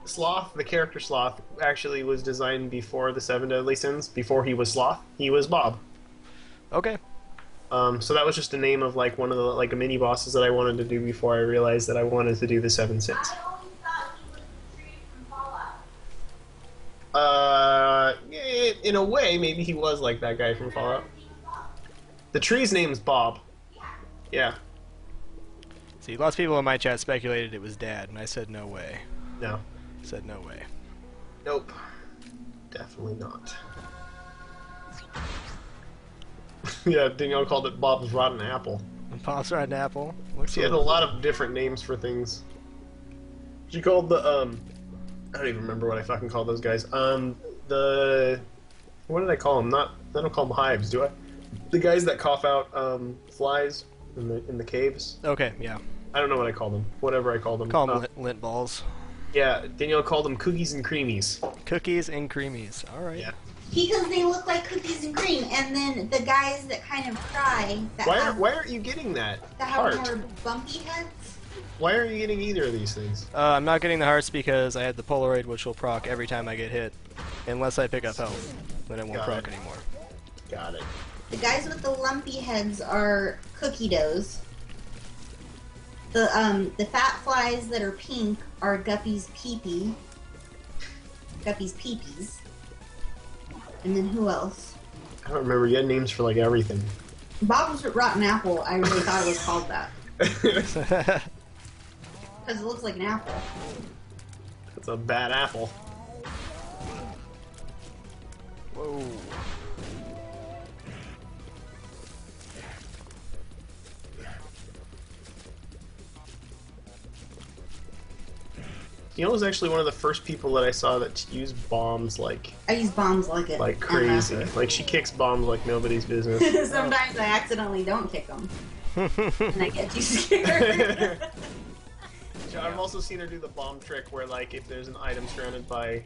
Sloth, the character Sloth, actually was designed before the Seven Deadly Sins. Before he was Sloth, he was Bob. Okay. So that was just a name of like one of the like mini bosses that I wanted to do before I realized that I wanted to do the 7-6. I always thought he was the tree from Fallout. In a way, maybe he was like that guy from Fallout. The tree's name's Bob. Yeah. See, lots of people in my chat speculated it was Dad, and I said no way. No. I said no way. Nope. Definitely not. Yeah, Danielle called it Bob's Rotten Apple. Bob's Rotten Apple. Looks She had a lot of different names for things. She called the, I don't even remember what I fucking called those guys. What did I call them? I don't call them hives, do I? The guys that cough out, flies in the caves. Okay, yeah. I don't know what I called them. Whatever I called them. Call them lint balls. Yeah, Danielle called them cookies and creamies. Cookies and creamies. All right. Yeah. Because they look like cookies and cream, and then the guys that kind of cry, that Why aren't you getting that have heart? more bumpy heads. Why aren't you getting either of these things? I'm not getting the hearts because I had the Polaroid, which will proc every time I get hit, unless I pick up health. Then it won't Got proc it. anymore. Got it. The guys with the lumpy heads are cookie doughs. The fat flies that are pink are Guppy's peepee. Guppy's peepees. And then who else? I don't remember. You had names for like everything. Bob's Rotten Apple, I really thought it was called that. Because it looks like an apple. It's a bad apple. Whoa. Neil was actually one of the first people that I saw that used bombs like I use bombs like it. crazy. Like she kicks bombs like nobody's business. Sometimes I accidentally don't kick them. And I get too scared. I've also seen her do the bomb trick where like if there's an item surrounded by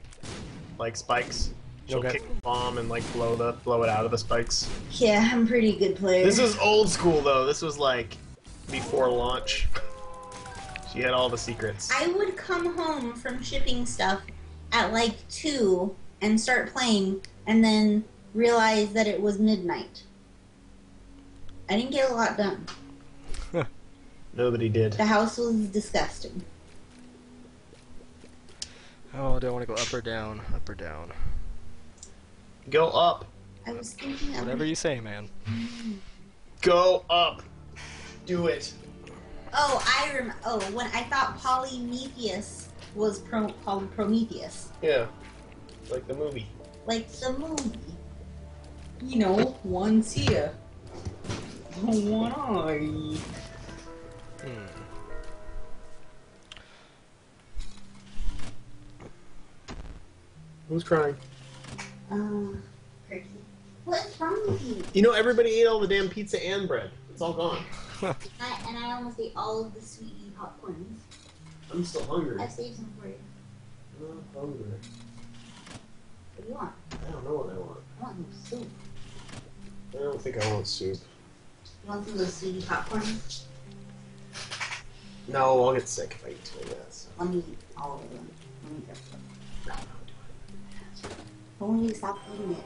like spikes, she'll Okay. kick the bomb and like blow it out of the spikes. Yeah, I'm a pretty good player. This is old school though. This was like before launch. She had all the secrets. I would come home from shipping stuff at like 2 and start playing and then realize that it was midnight. I didn't get a lot done. Nobody did. The house was disgusting. Oh, do I want to go up or down? Up or down? Go up. I was thinking of Whatever you say, man. Go up. Do it. when I thought Polymetheus was called Prometheus. Yeah. Like the movie. Like the movie. You know, one's here. One eye. Who's crying? Turkey. What's wrong with you? You know, everybody ate all the damn pizza and bread. It's all gone. I almost ate all of the sweetie popcorns. I'm still hungry. I saved some for you. I'm not hungry. What do you want? I don't know what I want. I want some soup. I don't think I want soup. You want some of those sweetie popcorn? No, I'll get sick if I eat too much. Let me eat all of them. Let me just No, do it. I want you to stop eating it.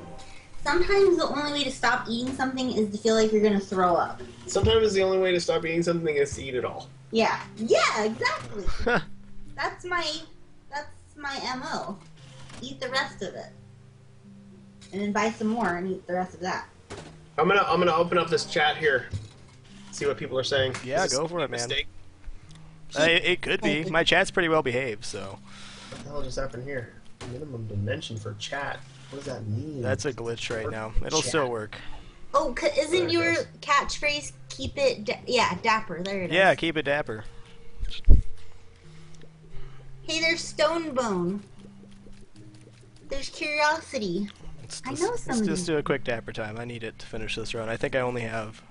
Sometimes the only way to stop eating something is to feel like you're gonna throw up. Sometimes the only way to stop eating something is to eat it all. Yeah. Yeah, exactly. That's my MO. Eat the rest of it. And then buy some more and eat the rest of that. I'm gonna open up this chat here. See what people are saying. Yeah, Is this go for a it, man. mistake? It could be. My chat's pretty well behaved, so. What the hell just happened here? Minimum dimension for chat. What does that mean? That's a glitch right now. It'll still work. Oh, isn't There it your goes. catchphrase keep it dapper? There it is. Yeah, keep it dapper. Hey, there's Stonebone. There's Curiosity. Let's know some of just these. do a quick dapper time. I need it to finish this run. I think I only have.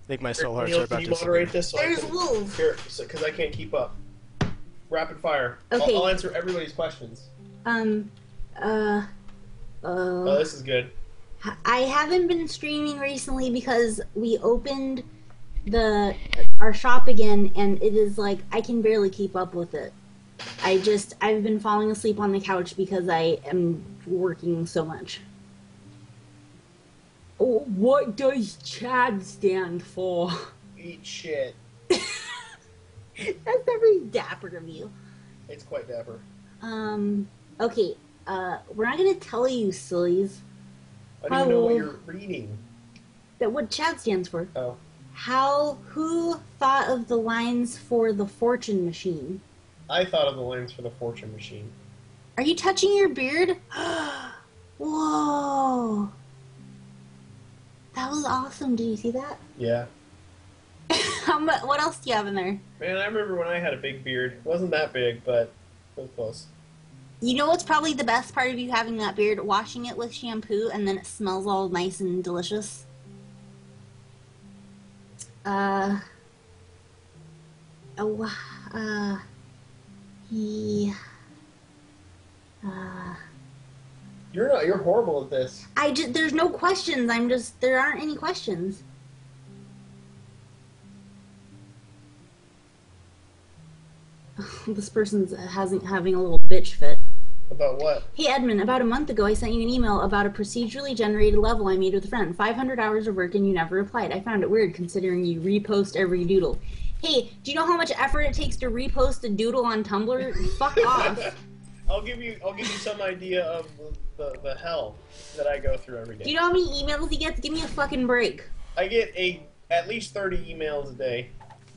I think my soul hearts Neil, are about can to. you moderate this? So There's I can, Wolf. Here, because I can't keep up. Rapid fire. Okay. I'll answer everybody's questions. Oh, this is good. I haven't been streaming recently because we opened our shop again, and it is like I can barely keep up with it. I've been falling asleep on the couch because I am working so much. Oh, what does Chad stand for? Eat shit. That's not very dapper of you. It's quite dapper. Okay, we're not gonna tell you, sillies. I don't even know what you're reading. That what Chad stands for. Oh. Who thought of the lines for the fortune machine? I thought of the lines for the fortune machine. Are you touching your beard? Whoa. That was awesome. Did you see that? Yeah. What else do you have in there? Man, I remember when I had a big beard. It wasn't that big, but it was close. You know what's probably the best part of you having that beard? Washing it with shampoo and then it smells all nice and delicious. You're horrible at this. There's no questions. There aren't any questions. This person's having a little bitch fit. About what? Hey Edmund, about a month ago I sent you an email about a procedurally generated level I made with a friend. 500 hours of work and you never replied. I found it weird considering you repost every doodle. Hey, do you know how much effort it takes to repost a doodle on Tumblr? Fuck off. I'll give you some idea of the hell that I go through every day. Do you know how many emails he gets? Give me a fucking break. I get at least 30 emails a day.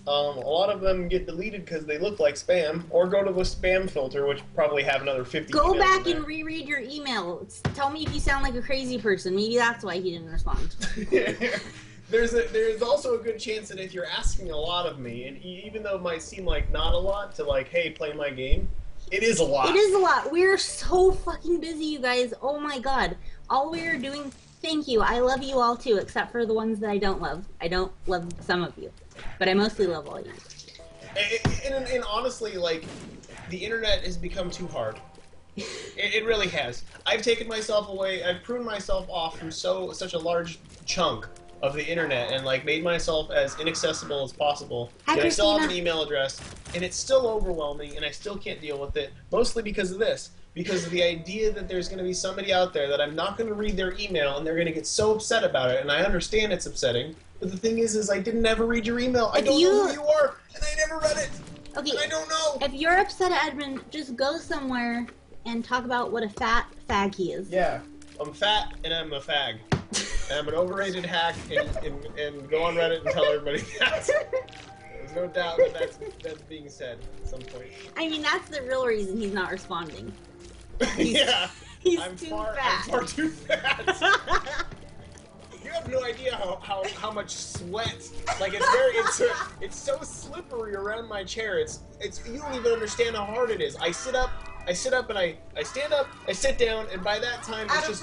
A lot of them get deleted because they look like spam, or go to the spam filter, which probably have another 50 Go emails back in and reread your email. Tell me if you sound like a crazy person. Maybe that's why he didn't respond. There's also a good chance that if you're asking a lot of me, and even though it might seem like not a lot, to like, hey, play my game, it is a lot. It is a lot. We're so fucking busy, you guys. Oh my god. All we are doing... Thank you. I love you all too, except for the ones that I don't love. I don't love some of you. But I mostly love all you. And honestly, like, the internet has become too hard. It really has. I've taken myself away, I've pruned myself off from such a large chunk of the internet and like made myself as inaccessible as possible. Hi, Yet I still have an Christina. email address, and it's still overwhelming, and I still can't deal with it, mostly because of this. Because of the idea that there's going to be somebody out there that I'm not going to read their email, and they're going to get so upset about it, and I understand it's upsetting, but the thing is I didn't ever read your email. I don't know who you are, and I never read it. Okay. And I don't know. If you're upset at Edmund, just go somewhere and talk about what a fat fag he is. Yeah, I'm fat, and I'm a fag. And I'm an overrated hack, and go on Reddit and tell everybody that. There's no doubt that that's being said at some point. I mean, that's the real reason he's not responding. Yeah, He's I'm too far too fat. You have no idea how much sweat. Like it's so slippery around my chair. It's you don't even understand how hard it is. I sit up and I stand up, I sit down, and by that time it's just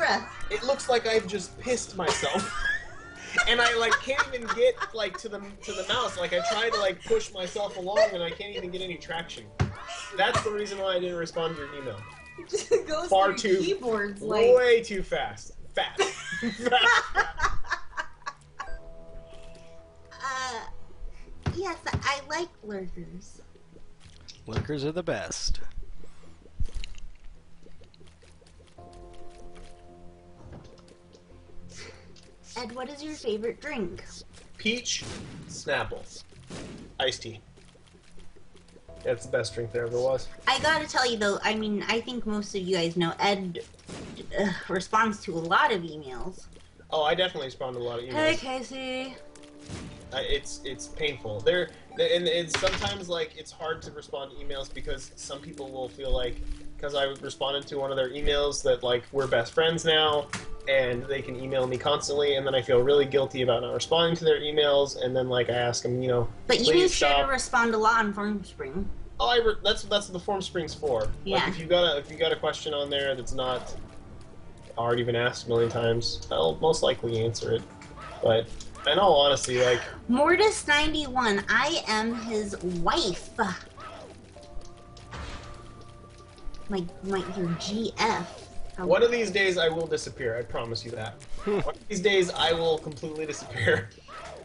it looks like I've just pissed myself. And I like can't even get like to the mouse. Like I try to like push myself along and I can't even get any traction. That's the reason why I didn't respond to your email. Goes Far through too keyboards like way too fast. Fat. yes, I like lurkers. Lurkers are the best. Ed, what is your favorite drink? Peach Snapple. Iced tea. That's the best drink there ever was. I gotta tell you though, I mean, I think most of you guys know Ed responds to a lot of emails. Oh, I definitely respond to a lot of emails. Hey, Casey. It's painful. And it's sometimes like it's hard to respond to emails because some people will feel like because I responded to one of their emails that like we're best friends now and they can email me constantly and then I feel really guilty about not responding to their emails and then like I ask them, you know, But you please make sure stop. to respond a lot on FormSpring. Oh, that's what the form spring's for. Yeah. Like if you got a question on there that's not already been asked a million times, I'll most likely answer it. But in all honesty, like Mortis91, I am his wife. Your GF. one of these days I will disappear. I promise you that. One of these days I will completely disappear.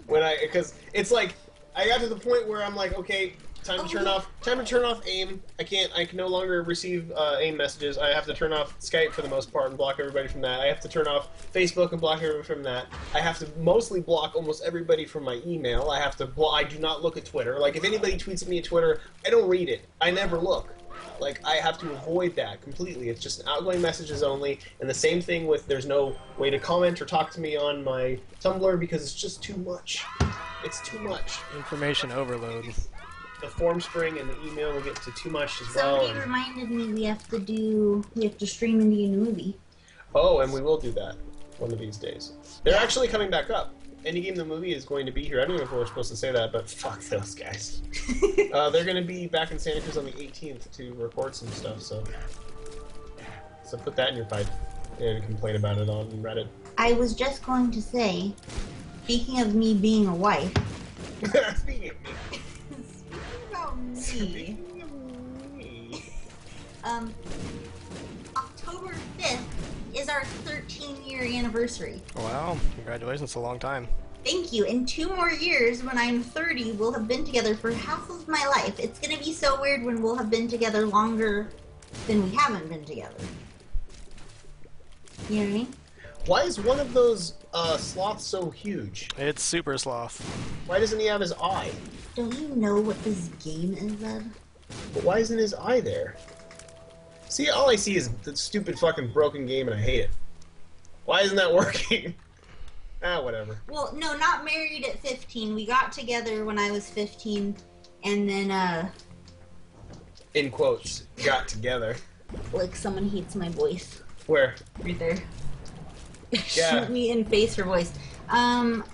Because it's like I got to the point where I'm like, okay, Time to turn off AIM. I can no longer receive AIM messages. I have to turn off Skype for the most part and block everybody from that. I have to turn off Facebook and block everybody from that. I have to mostly block almost everybody from my email. I do not look at Twitter. Like, if anybody tweets at me at Twitter, I don't read it. I never look. Like, I have to avoid that completely. It's just outgoing messages only, and the same thing with there's no way to comment or talk to me on my Tumblr because it's just too much. It's too much. Information overload. The form string and the email will get to too much as well. Somebody reminded me we have to stream Indian movie. Oh, and we will do that one of these days. They're actually coming back up. Indie Game the Movie is going to be here. I don't know if we're supposed to say that, but fuck those guys. They're going to be back in Santa Cruz on the 18th to record some stuff, so put that in your pipe and complain about it on Reddit. I was just going to say, speaking of me being a wife. Speaking of me. Speaking of me. October 5th is our 13-year anniversary. Wow, congratulations, it's a long time. Thank you. In 2 more years, when I'm 30, we'll have been together for half of my life. It's going to be so weird when we'll have been together longer than we haven't been together. You know what I mean? Why is one of those sloths so huge? It's Super Sloth. Why doesn't he have his eye? Don't you know what this game is, Ed? But why isn't his eye there? See, all I see is the stupid fucking broken game and I hate it. Why isn't that working? Whatever. Well, no, not married at 15. We got together when I was 15, and then, In quotes, got together. like, someone hates my voice. Where? Right there. Yeah. Shoot me in face for voice.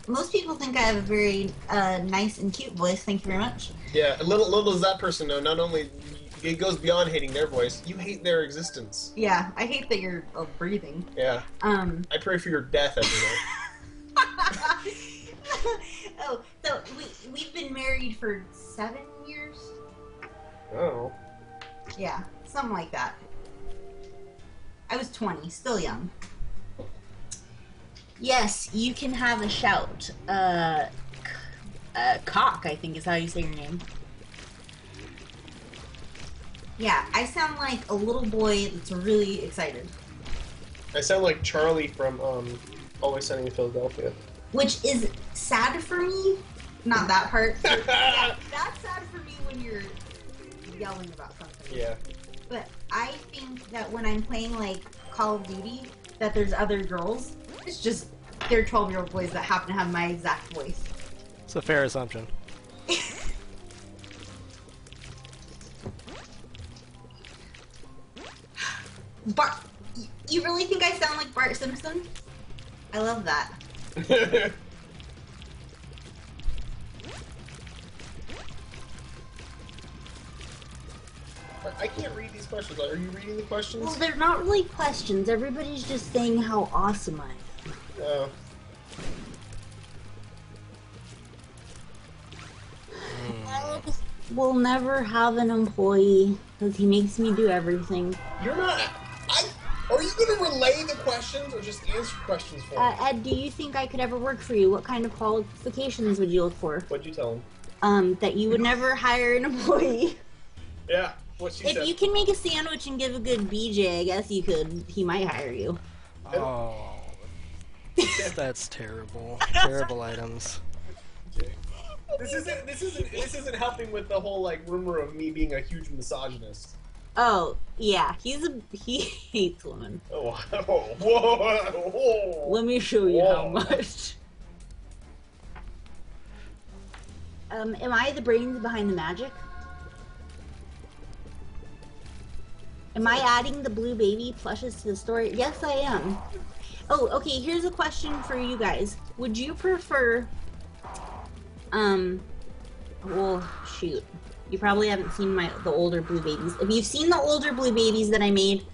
Most people think I have a very, nice and cute voice. Thank you very much. Yeah, little does that person know, not only it goes beyond hating their voice, you hate their existence. Yeah, I hate that you're breathing. Yeah. I pray for your death every day. Oh, so we've been married for 7 years? Oh. Yeah, something like that. I was 20, still young. Yes, you can have a shout. Cock, I think is how you say your name. Yeah, I sound like a little boy that's really excited. I sound like Charlie from Always Sunny in Philadelphia. Which is sad for me. Not that part. Yeah, that's sad for me when you're yelling about something. Yeah. But I think that when I'm playing, like, Call of Duty, that there's other girls. It's just, they're 12-year-old boys that happen to have my exact voice. It's a fair assumption. Bart, you really think I sound like Bart Simpson? I love that. I can't read these questions. Are you reading the questions? Well, they're not really questions. Everybody's just saying how awesome I am. Oh. We'll never have an employee because he makes me do everything. You're not... Are you going to relay the questions or just answer questions for me? Ed, do you think I could ever work for you? What kind of qualifications would you look for? What'd you tell him? That you would never hire an employee. Yeah, what she said. If you can make a sandwich and give a good BJ, I guess you could. He might hire you. Oh, that's terrible. Terrible items. Okay. This isn't helping with the whole like rumor of me being a huge misogynist. Oh yeah, he hates women. Oh, whoa. Let me show you how much. Am I the brains behind the magic? Am I adding the blue baby plushes to the story? Yes, I am. Oh, okay, here's a question for you guys. Would you prefer... well, shoot. You probably haven't seen the older blue babies. If you've seen the older blue babies that I made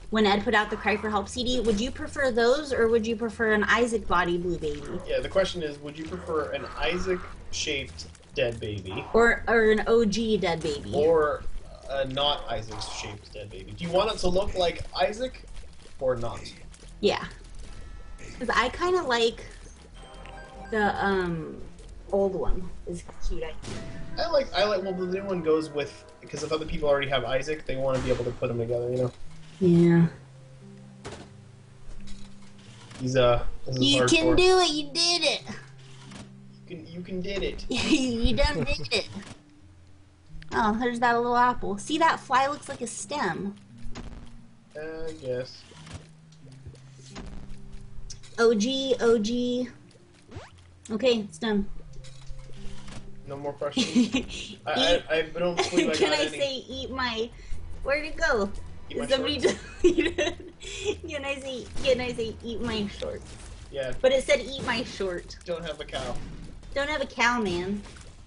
when Ed put out the Cry for Help CD, would you prefer those, or would you prefer an Isaac body blue baby? Yeah, the question is, would you prefer an Isaac-shaped dead baby? Or an OG dead baby? Or a not Isaac-shaped dead baby? Do you want it to look like Isaac, or not? Yeah. Because I kind of like the, old one is cute. I like. Well, the new one goes with because if other people already have Isaac, they want to be able to put them together. You know. Yeah. He's You can do it. You did it. You can did it. You done did it. Oh, there's that little apple. See, that fly looks like a stem. Yes. OG. Okay, it's done. No more questions. I don't believe I Can got I any. say eat my? Where'd it go? Eat my Somebody shorts? deleted. Can I say eat my shorts? Yeah. But it said eat my short. Don't have a cow. Don't have a cow, man.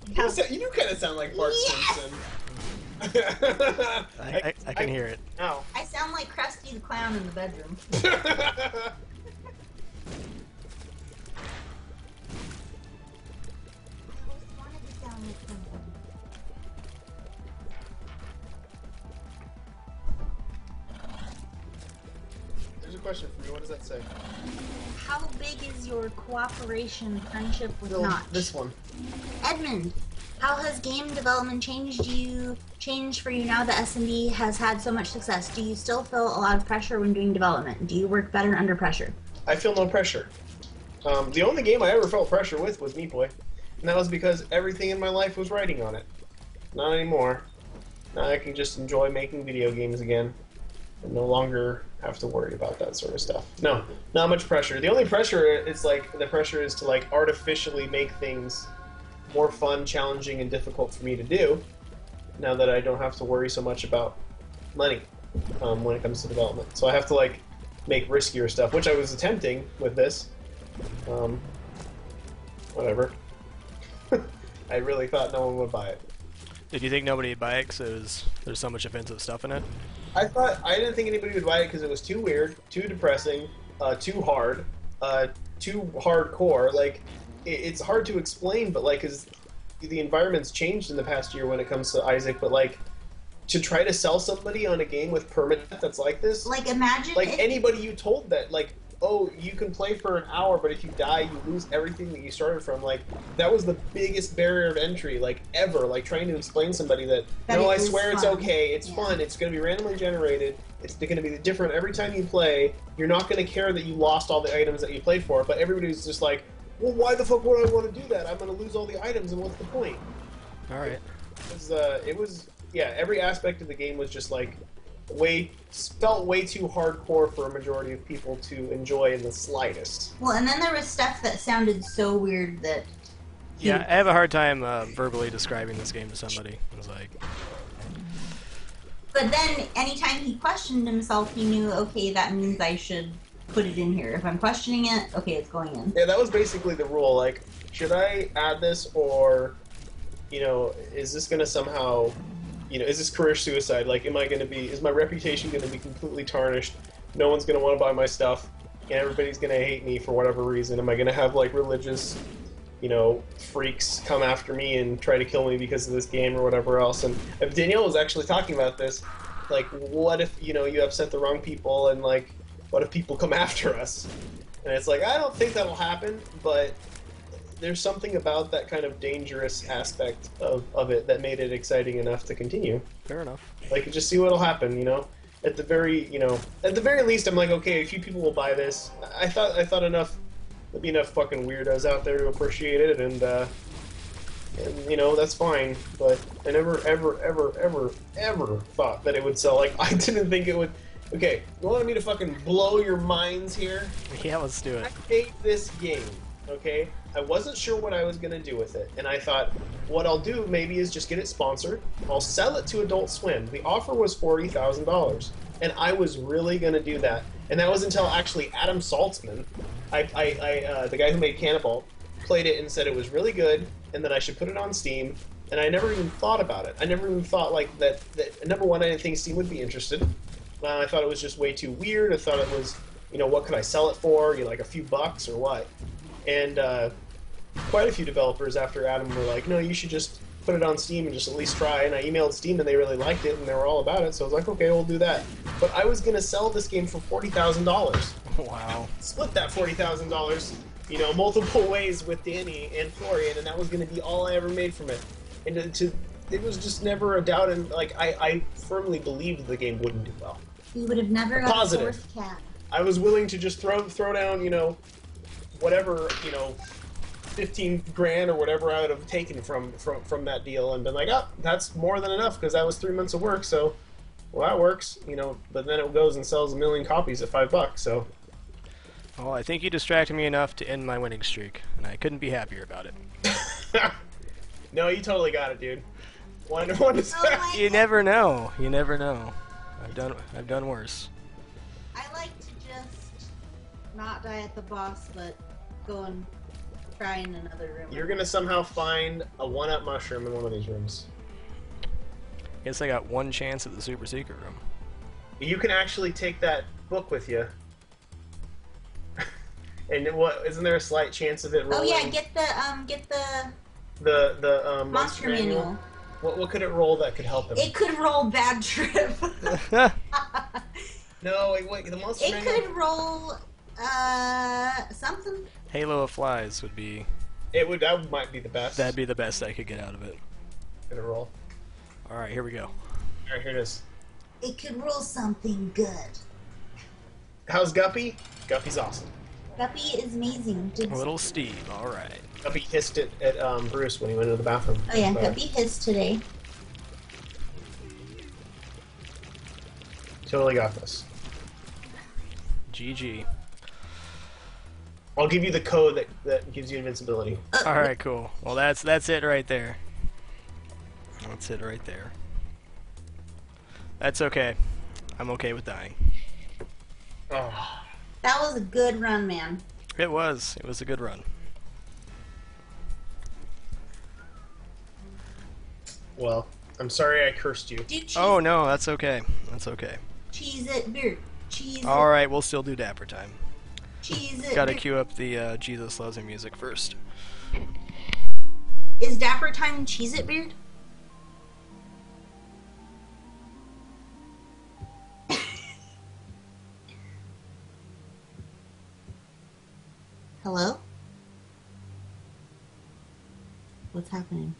You do kind of sound like Bart Simpson. I can hear it. Ow. I sound like Krusty the Clown in the bedroom. There's a question for you. What does that say? How big is your cooperation friendship with No, Notch? this one. Edmund, how has game development changed for you now that S&D has had so much success? Do you still feel a lot of pressure when doing development? Do you work better under pressure? I feel no pressure. The only game I ever felt pressure with was Meat Boy. And that was because everything in my life was writing on it. Not anymore. Now I can just enjoy making video games again. And no longer have to worry about that sort of stuff. No, not much pressure. The only pressure is the pressure is to like artificially make things more fun, challenging, and difficult for me to do. Now that I don't have to worry so much about money when it comes to development. So I have to like make riskier stuff, which I was attempting with this. Whatever. I really thought no one would buy it. Did you think nobody would buy it because there's so much offensive stuff in it? I didn't think anybody would buy it because it was too weird, too depressing, too hard, too hardcore. Like, it's hard to explain, but like, cause the environment's changed in the past year when it comes to Isaac. But like, to try to sell somebody on a game with permadeath that's like this, Like, imagine like if anybody you told that, like, oh, you can play for an hour, but if you die, you lose everything that you started from. Like, that was the biggest barrier of entry, like, ever. Like, trying to explain to somebody that no, I it was swear it's fun. okay, it's Yeah. fun, it's going to be randomly generated, it's going to be different every time you play, you're not going to care that you lost all the items that you played for, but everybody's just like, well, why the fuck would I want to do that? I'm going to lose all the items, and what's the point? Alright. It was, yeah, every aspect of the game was just, like, felt way too hardcore for a majority of people to enjoy in the slightest. Well, and then there was stuff that sounded so weird that... Yeah, I have a hard time verbally describing this game to somebody. I was like, But then, anytime he questioned himself, he knew, okay, that means I should put it in here. If I'm questioning it, okay, it's going in. Yeah, that was basically the rule. Like, should I add this, or, you know, is this going to somehow, you know, is this career suicide? Like, is my reputation going to be completely tarnished? No one's going to want to buy my stuff, and everybody's going to hate me for whatever reason. Am I going to have, like, religious, you know, freaks come after me and try to kill me because of this game or whatever else? And Danielle was actually talking about this. Like, what if, you know, you upset the wrong people, and, like, what if people come after us? And it's like, I don't think that'll happen, but there's something about that kind of dangerous aspect of it that made it exciting enough to continue. fair enough. Like, just see what'll happen, you know? At the very least, I'm like, okay, a few people will buy this. I thought there'd be enough fucking weirdos out there to appreciate it, and you know, that's fine. But I never, ever thought that it would sell. Like, I didn't think it would. Okay, you wanted me to fucking blow your minds here? Yeah, let's do I it. made this game, okay? I wasn't sure what I was going to do with it, and I thought, what I'll do maybe is just get it sponsored. I'll sell it to Adult Swim. The offer was $40,000, and I was really going to do that. And that was until actually Adam Saltzman, the guy who made Cannibal, played it and said it was really good, and that I should put it on Steam, and I never even thought about it. I never even thought, like, that number one, I didn't think Steam would be interested. I thought it was just way too weird. I thought it was, you know, what could I sell it for? You know, like a few bucks or what? And quite a few developers after Adam were like, no, you should just put it on Steam and just at least try. And I emailed Steam and they really liked it and they were all about it. So I was like, okay, we'll do that. But I was going to sell this game for $40,000. Wow. Split that $40,000 you know, multiple ways with Danny and Florian, and that was going to be all I ever made from it. And it was just never a doubt, and like I firmly believed the game wouldn't do well. You would have never got Positive. Source Cat. I was willing to just throw down, you know, whatever, you know, 15 grand or whatever I would have taken from that deal, and been like, oh, that's more than enough because that was 3 months of work, so well that works, you know. But then it goes and sells 1 million copies at $5, so. Well, I think you distracted me enough to end my winning streak, and I couldn't be happier about it. No, you totally got it, dude. One You never know. You never know. I've done worse. I like to just not die at the boss, but go and try in another room. You're gonna somehow find a 1-up mushroom in one of these rooms. Guess I got one chance at the super secret room. You can actually take that book with you. And what isn't there a slight chance of it rolling? Oh yeah, get the monster manual. What could it roll that could help him? It could roll bad trip. No, wait, the monster It manual. could roll something. Halo of Flies would be. That might be the best. That'd be the best I could get out of it. Could it roll? All right, here we go. All right, here it is. It could roll something good. How's Guppy? Guppy's awesome. Guppy is amazing. Little Steve. All right. Guppy hissed it at Bruce when he went into the bathroom. Oh yeah, But Guppy hissed today. Totally got this. GG. I'll give you the code that gives you invincibility. All right, cool. Well, that's it right there. That's it right there. That's okay. I'm okay with dying. Oh. That was a good run, man. It was. It was a good run. Well, I'm sorry I cursed you. Do cheese, Oh no, that's okay. That's okay. cheese it, beer. Cheese All it, right, we'll still do Dapper time. cheese it. Gotta beer. queue up the Jesus Loves Me music first. Is Dapper time cheese it, beard? Hello? What's happening?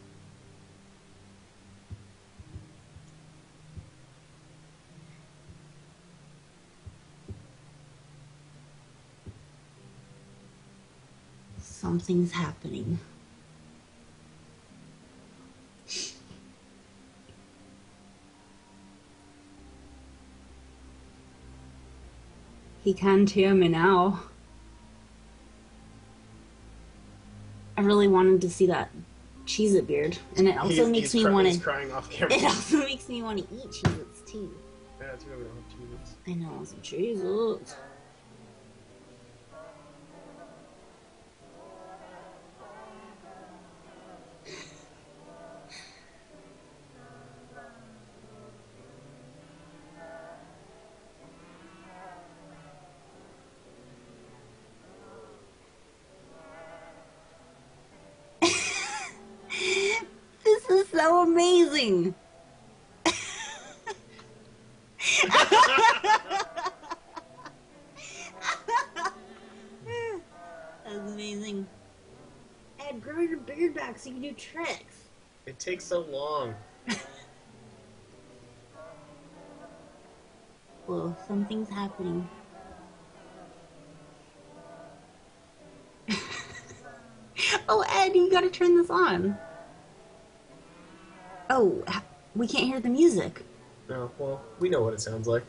Something's happening. He can't hear me now. I really wanted to see that Cheez-It beard, and it also makes me want He's to. crying off camera. It also makes me want to eat Cheez-Its too. Yeah, that's really don't have Cheez-Its. I know, some Cheez-Its. This is so amazing. That's amazing. Ed, grow your beard back so you can do tricks. It takes so long. Whoa, something's happening. Oh, Ed, you gotta turn this on. Oh, we can't hear the music. No, well, we know what it sounds like.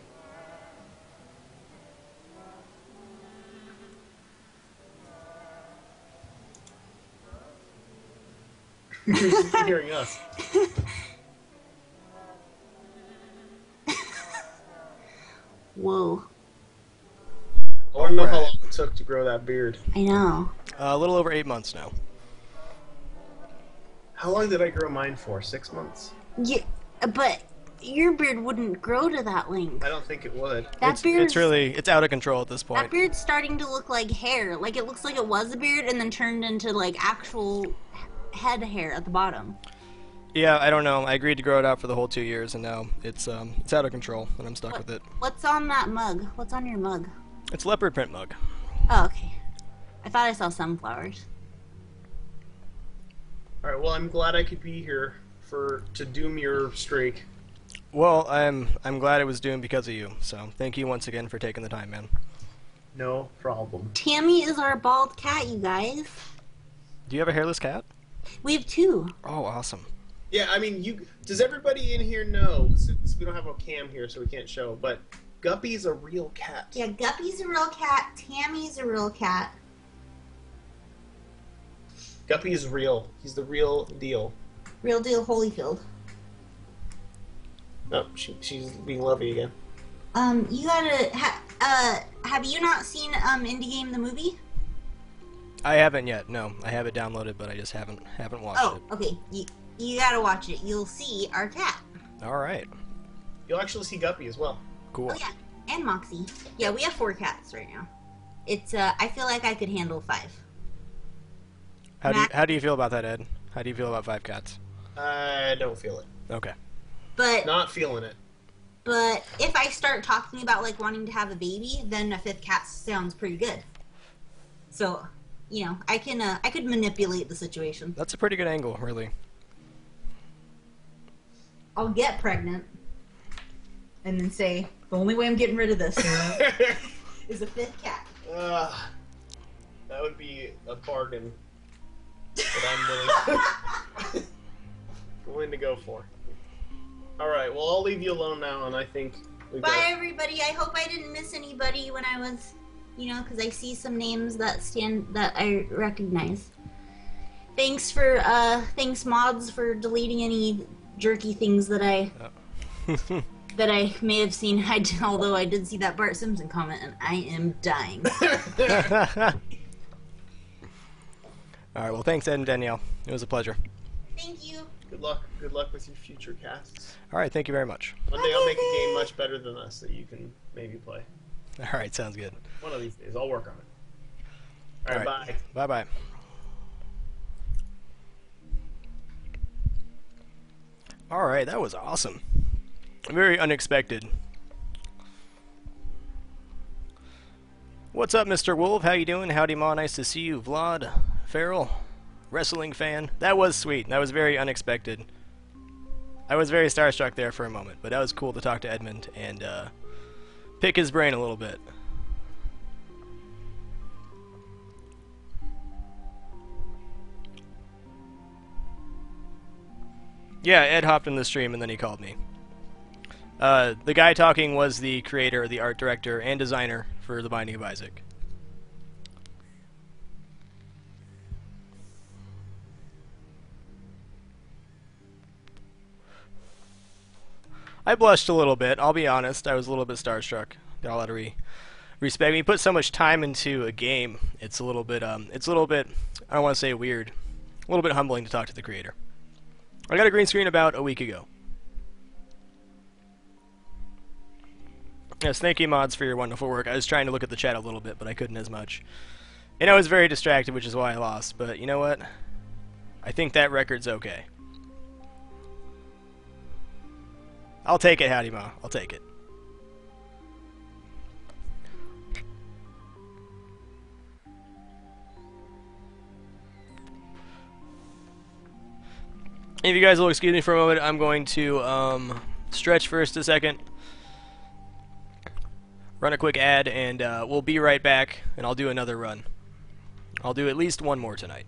You're just hearing us. Whoa, I want to know how Alright. long it took to grow that beard. I know. A little over 8 months now. How long did I grow mine for? 6 months? Yeah, but your beard wouldn't grow to that length. I don't think it would. That It's out of control at this That point. beard's starting to look like hair. Like, it looks like it was a beard and then turned into, like, actual head hair at the bottom. Yeah, I don't know. I agreed to grow it out for the whole 2 years, and now it's out of control, and I'm stuck with it. What's on that mug? What's on your mug? It's leopard print mug. Oh, okay. I thought I saw sunflowers. All right. Well, I'm glad I could be here to doom your streak. Well, I'm glad it was doomed because of you. So thank you once again for taking the time, man. No problem. Tammy is our bald cat, you guys. Do you have a hairless cat? We have 2. Oh, awesome. Yeah, I mean, does everybody in here know? Since we don't have a cam here, so we can't show. But Guppy's a real cat. Yeah, Guppy's a real cat. Tammy's a real cat. Guppy is real. He's the real deal. Real deal Holyfield. Oh, she's being lovely again. You gotta have you not seen Indie Game the movie? I haven't yet. No, I have it downloaded, but I just haven't watched it. Oh, okay. You gotta watch it. You'll see our cat. All right. You'll actually see Guppy as well. Cool. Oh yeah, and Moxie. Yeah, we have 4 cats right now. It's I feel like I could handle 5. How do you feel about that, Ed? How do you feel about 5 cats? I don't feel it. Okay. But Not feeling it. But if I start talking about like wanting to have a baby, then a 5th cat sounds pretty good. So, you know, I could manipulate the situation. That's a pretty good angle, really. I'll get pregnant and then say the only way I'm getting rid of this is a 5th cat. That would be a bargain that I'm willing to go for. Alright, well, I'll leave you alone now, and I think we've Bye, everybody. I hope I didn't miss anybody when I was, you know, because I see some names that I recognize. Thanks mods for deleting any jerky things that I may have seen. Although I did see that Bart Simpson comment, and I am dying. All right, well, thanks, Ed and Danielle. It was a pleasure. Thank you. Good luck. Good luck with your future casts. All right, thank you very much. One day I'll make a game much better than us that you can maybe play. All right, sounds good. One of these days, I'll work on it. All right, bye. Bye-bye. All right, that was awesome. Very unexpected. What's up, Mr. Wolf? How you doing? Howdy, Ma. Nice to see you. Vlad, Farrell, wrestling fan. That was sweet. That was very unexpected. I was very starstruck there for a moment, but that was cool to talk to Edmund and pick his brain a little bit. Yeah, Ed hopped in the stream and then he called me. The guy talking was the creator, the art director, and designer for The Binding of Isaac. I blushed a little bit, I'll be honest. I was a little bit starstruck. Got a lot of respect. When you put so much time into a game, it's a little bit, I don't want to say weird, a little bit humbling to talk to the creator. I got a green screen about a week ago. Yes, thank you, mods, for your wonderful work. I was trying to look at the chat a little bit, but I couldn't as much. And I was very distracted, which is why I lost. But you know what? I think that record's okay. I'll take it, Howdy Ma. I'll take it. If you guys will excuse me for a moment, I'm going to stretch for just a second. Run a quick ad, and we'll be right back, and I'll do another run. I'll do at least one more tonight.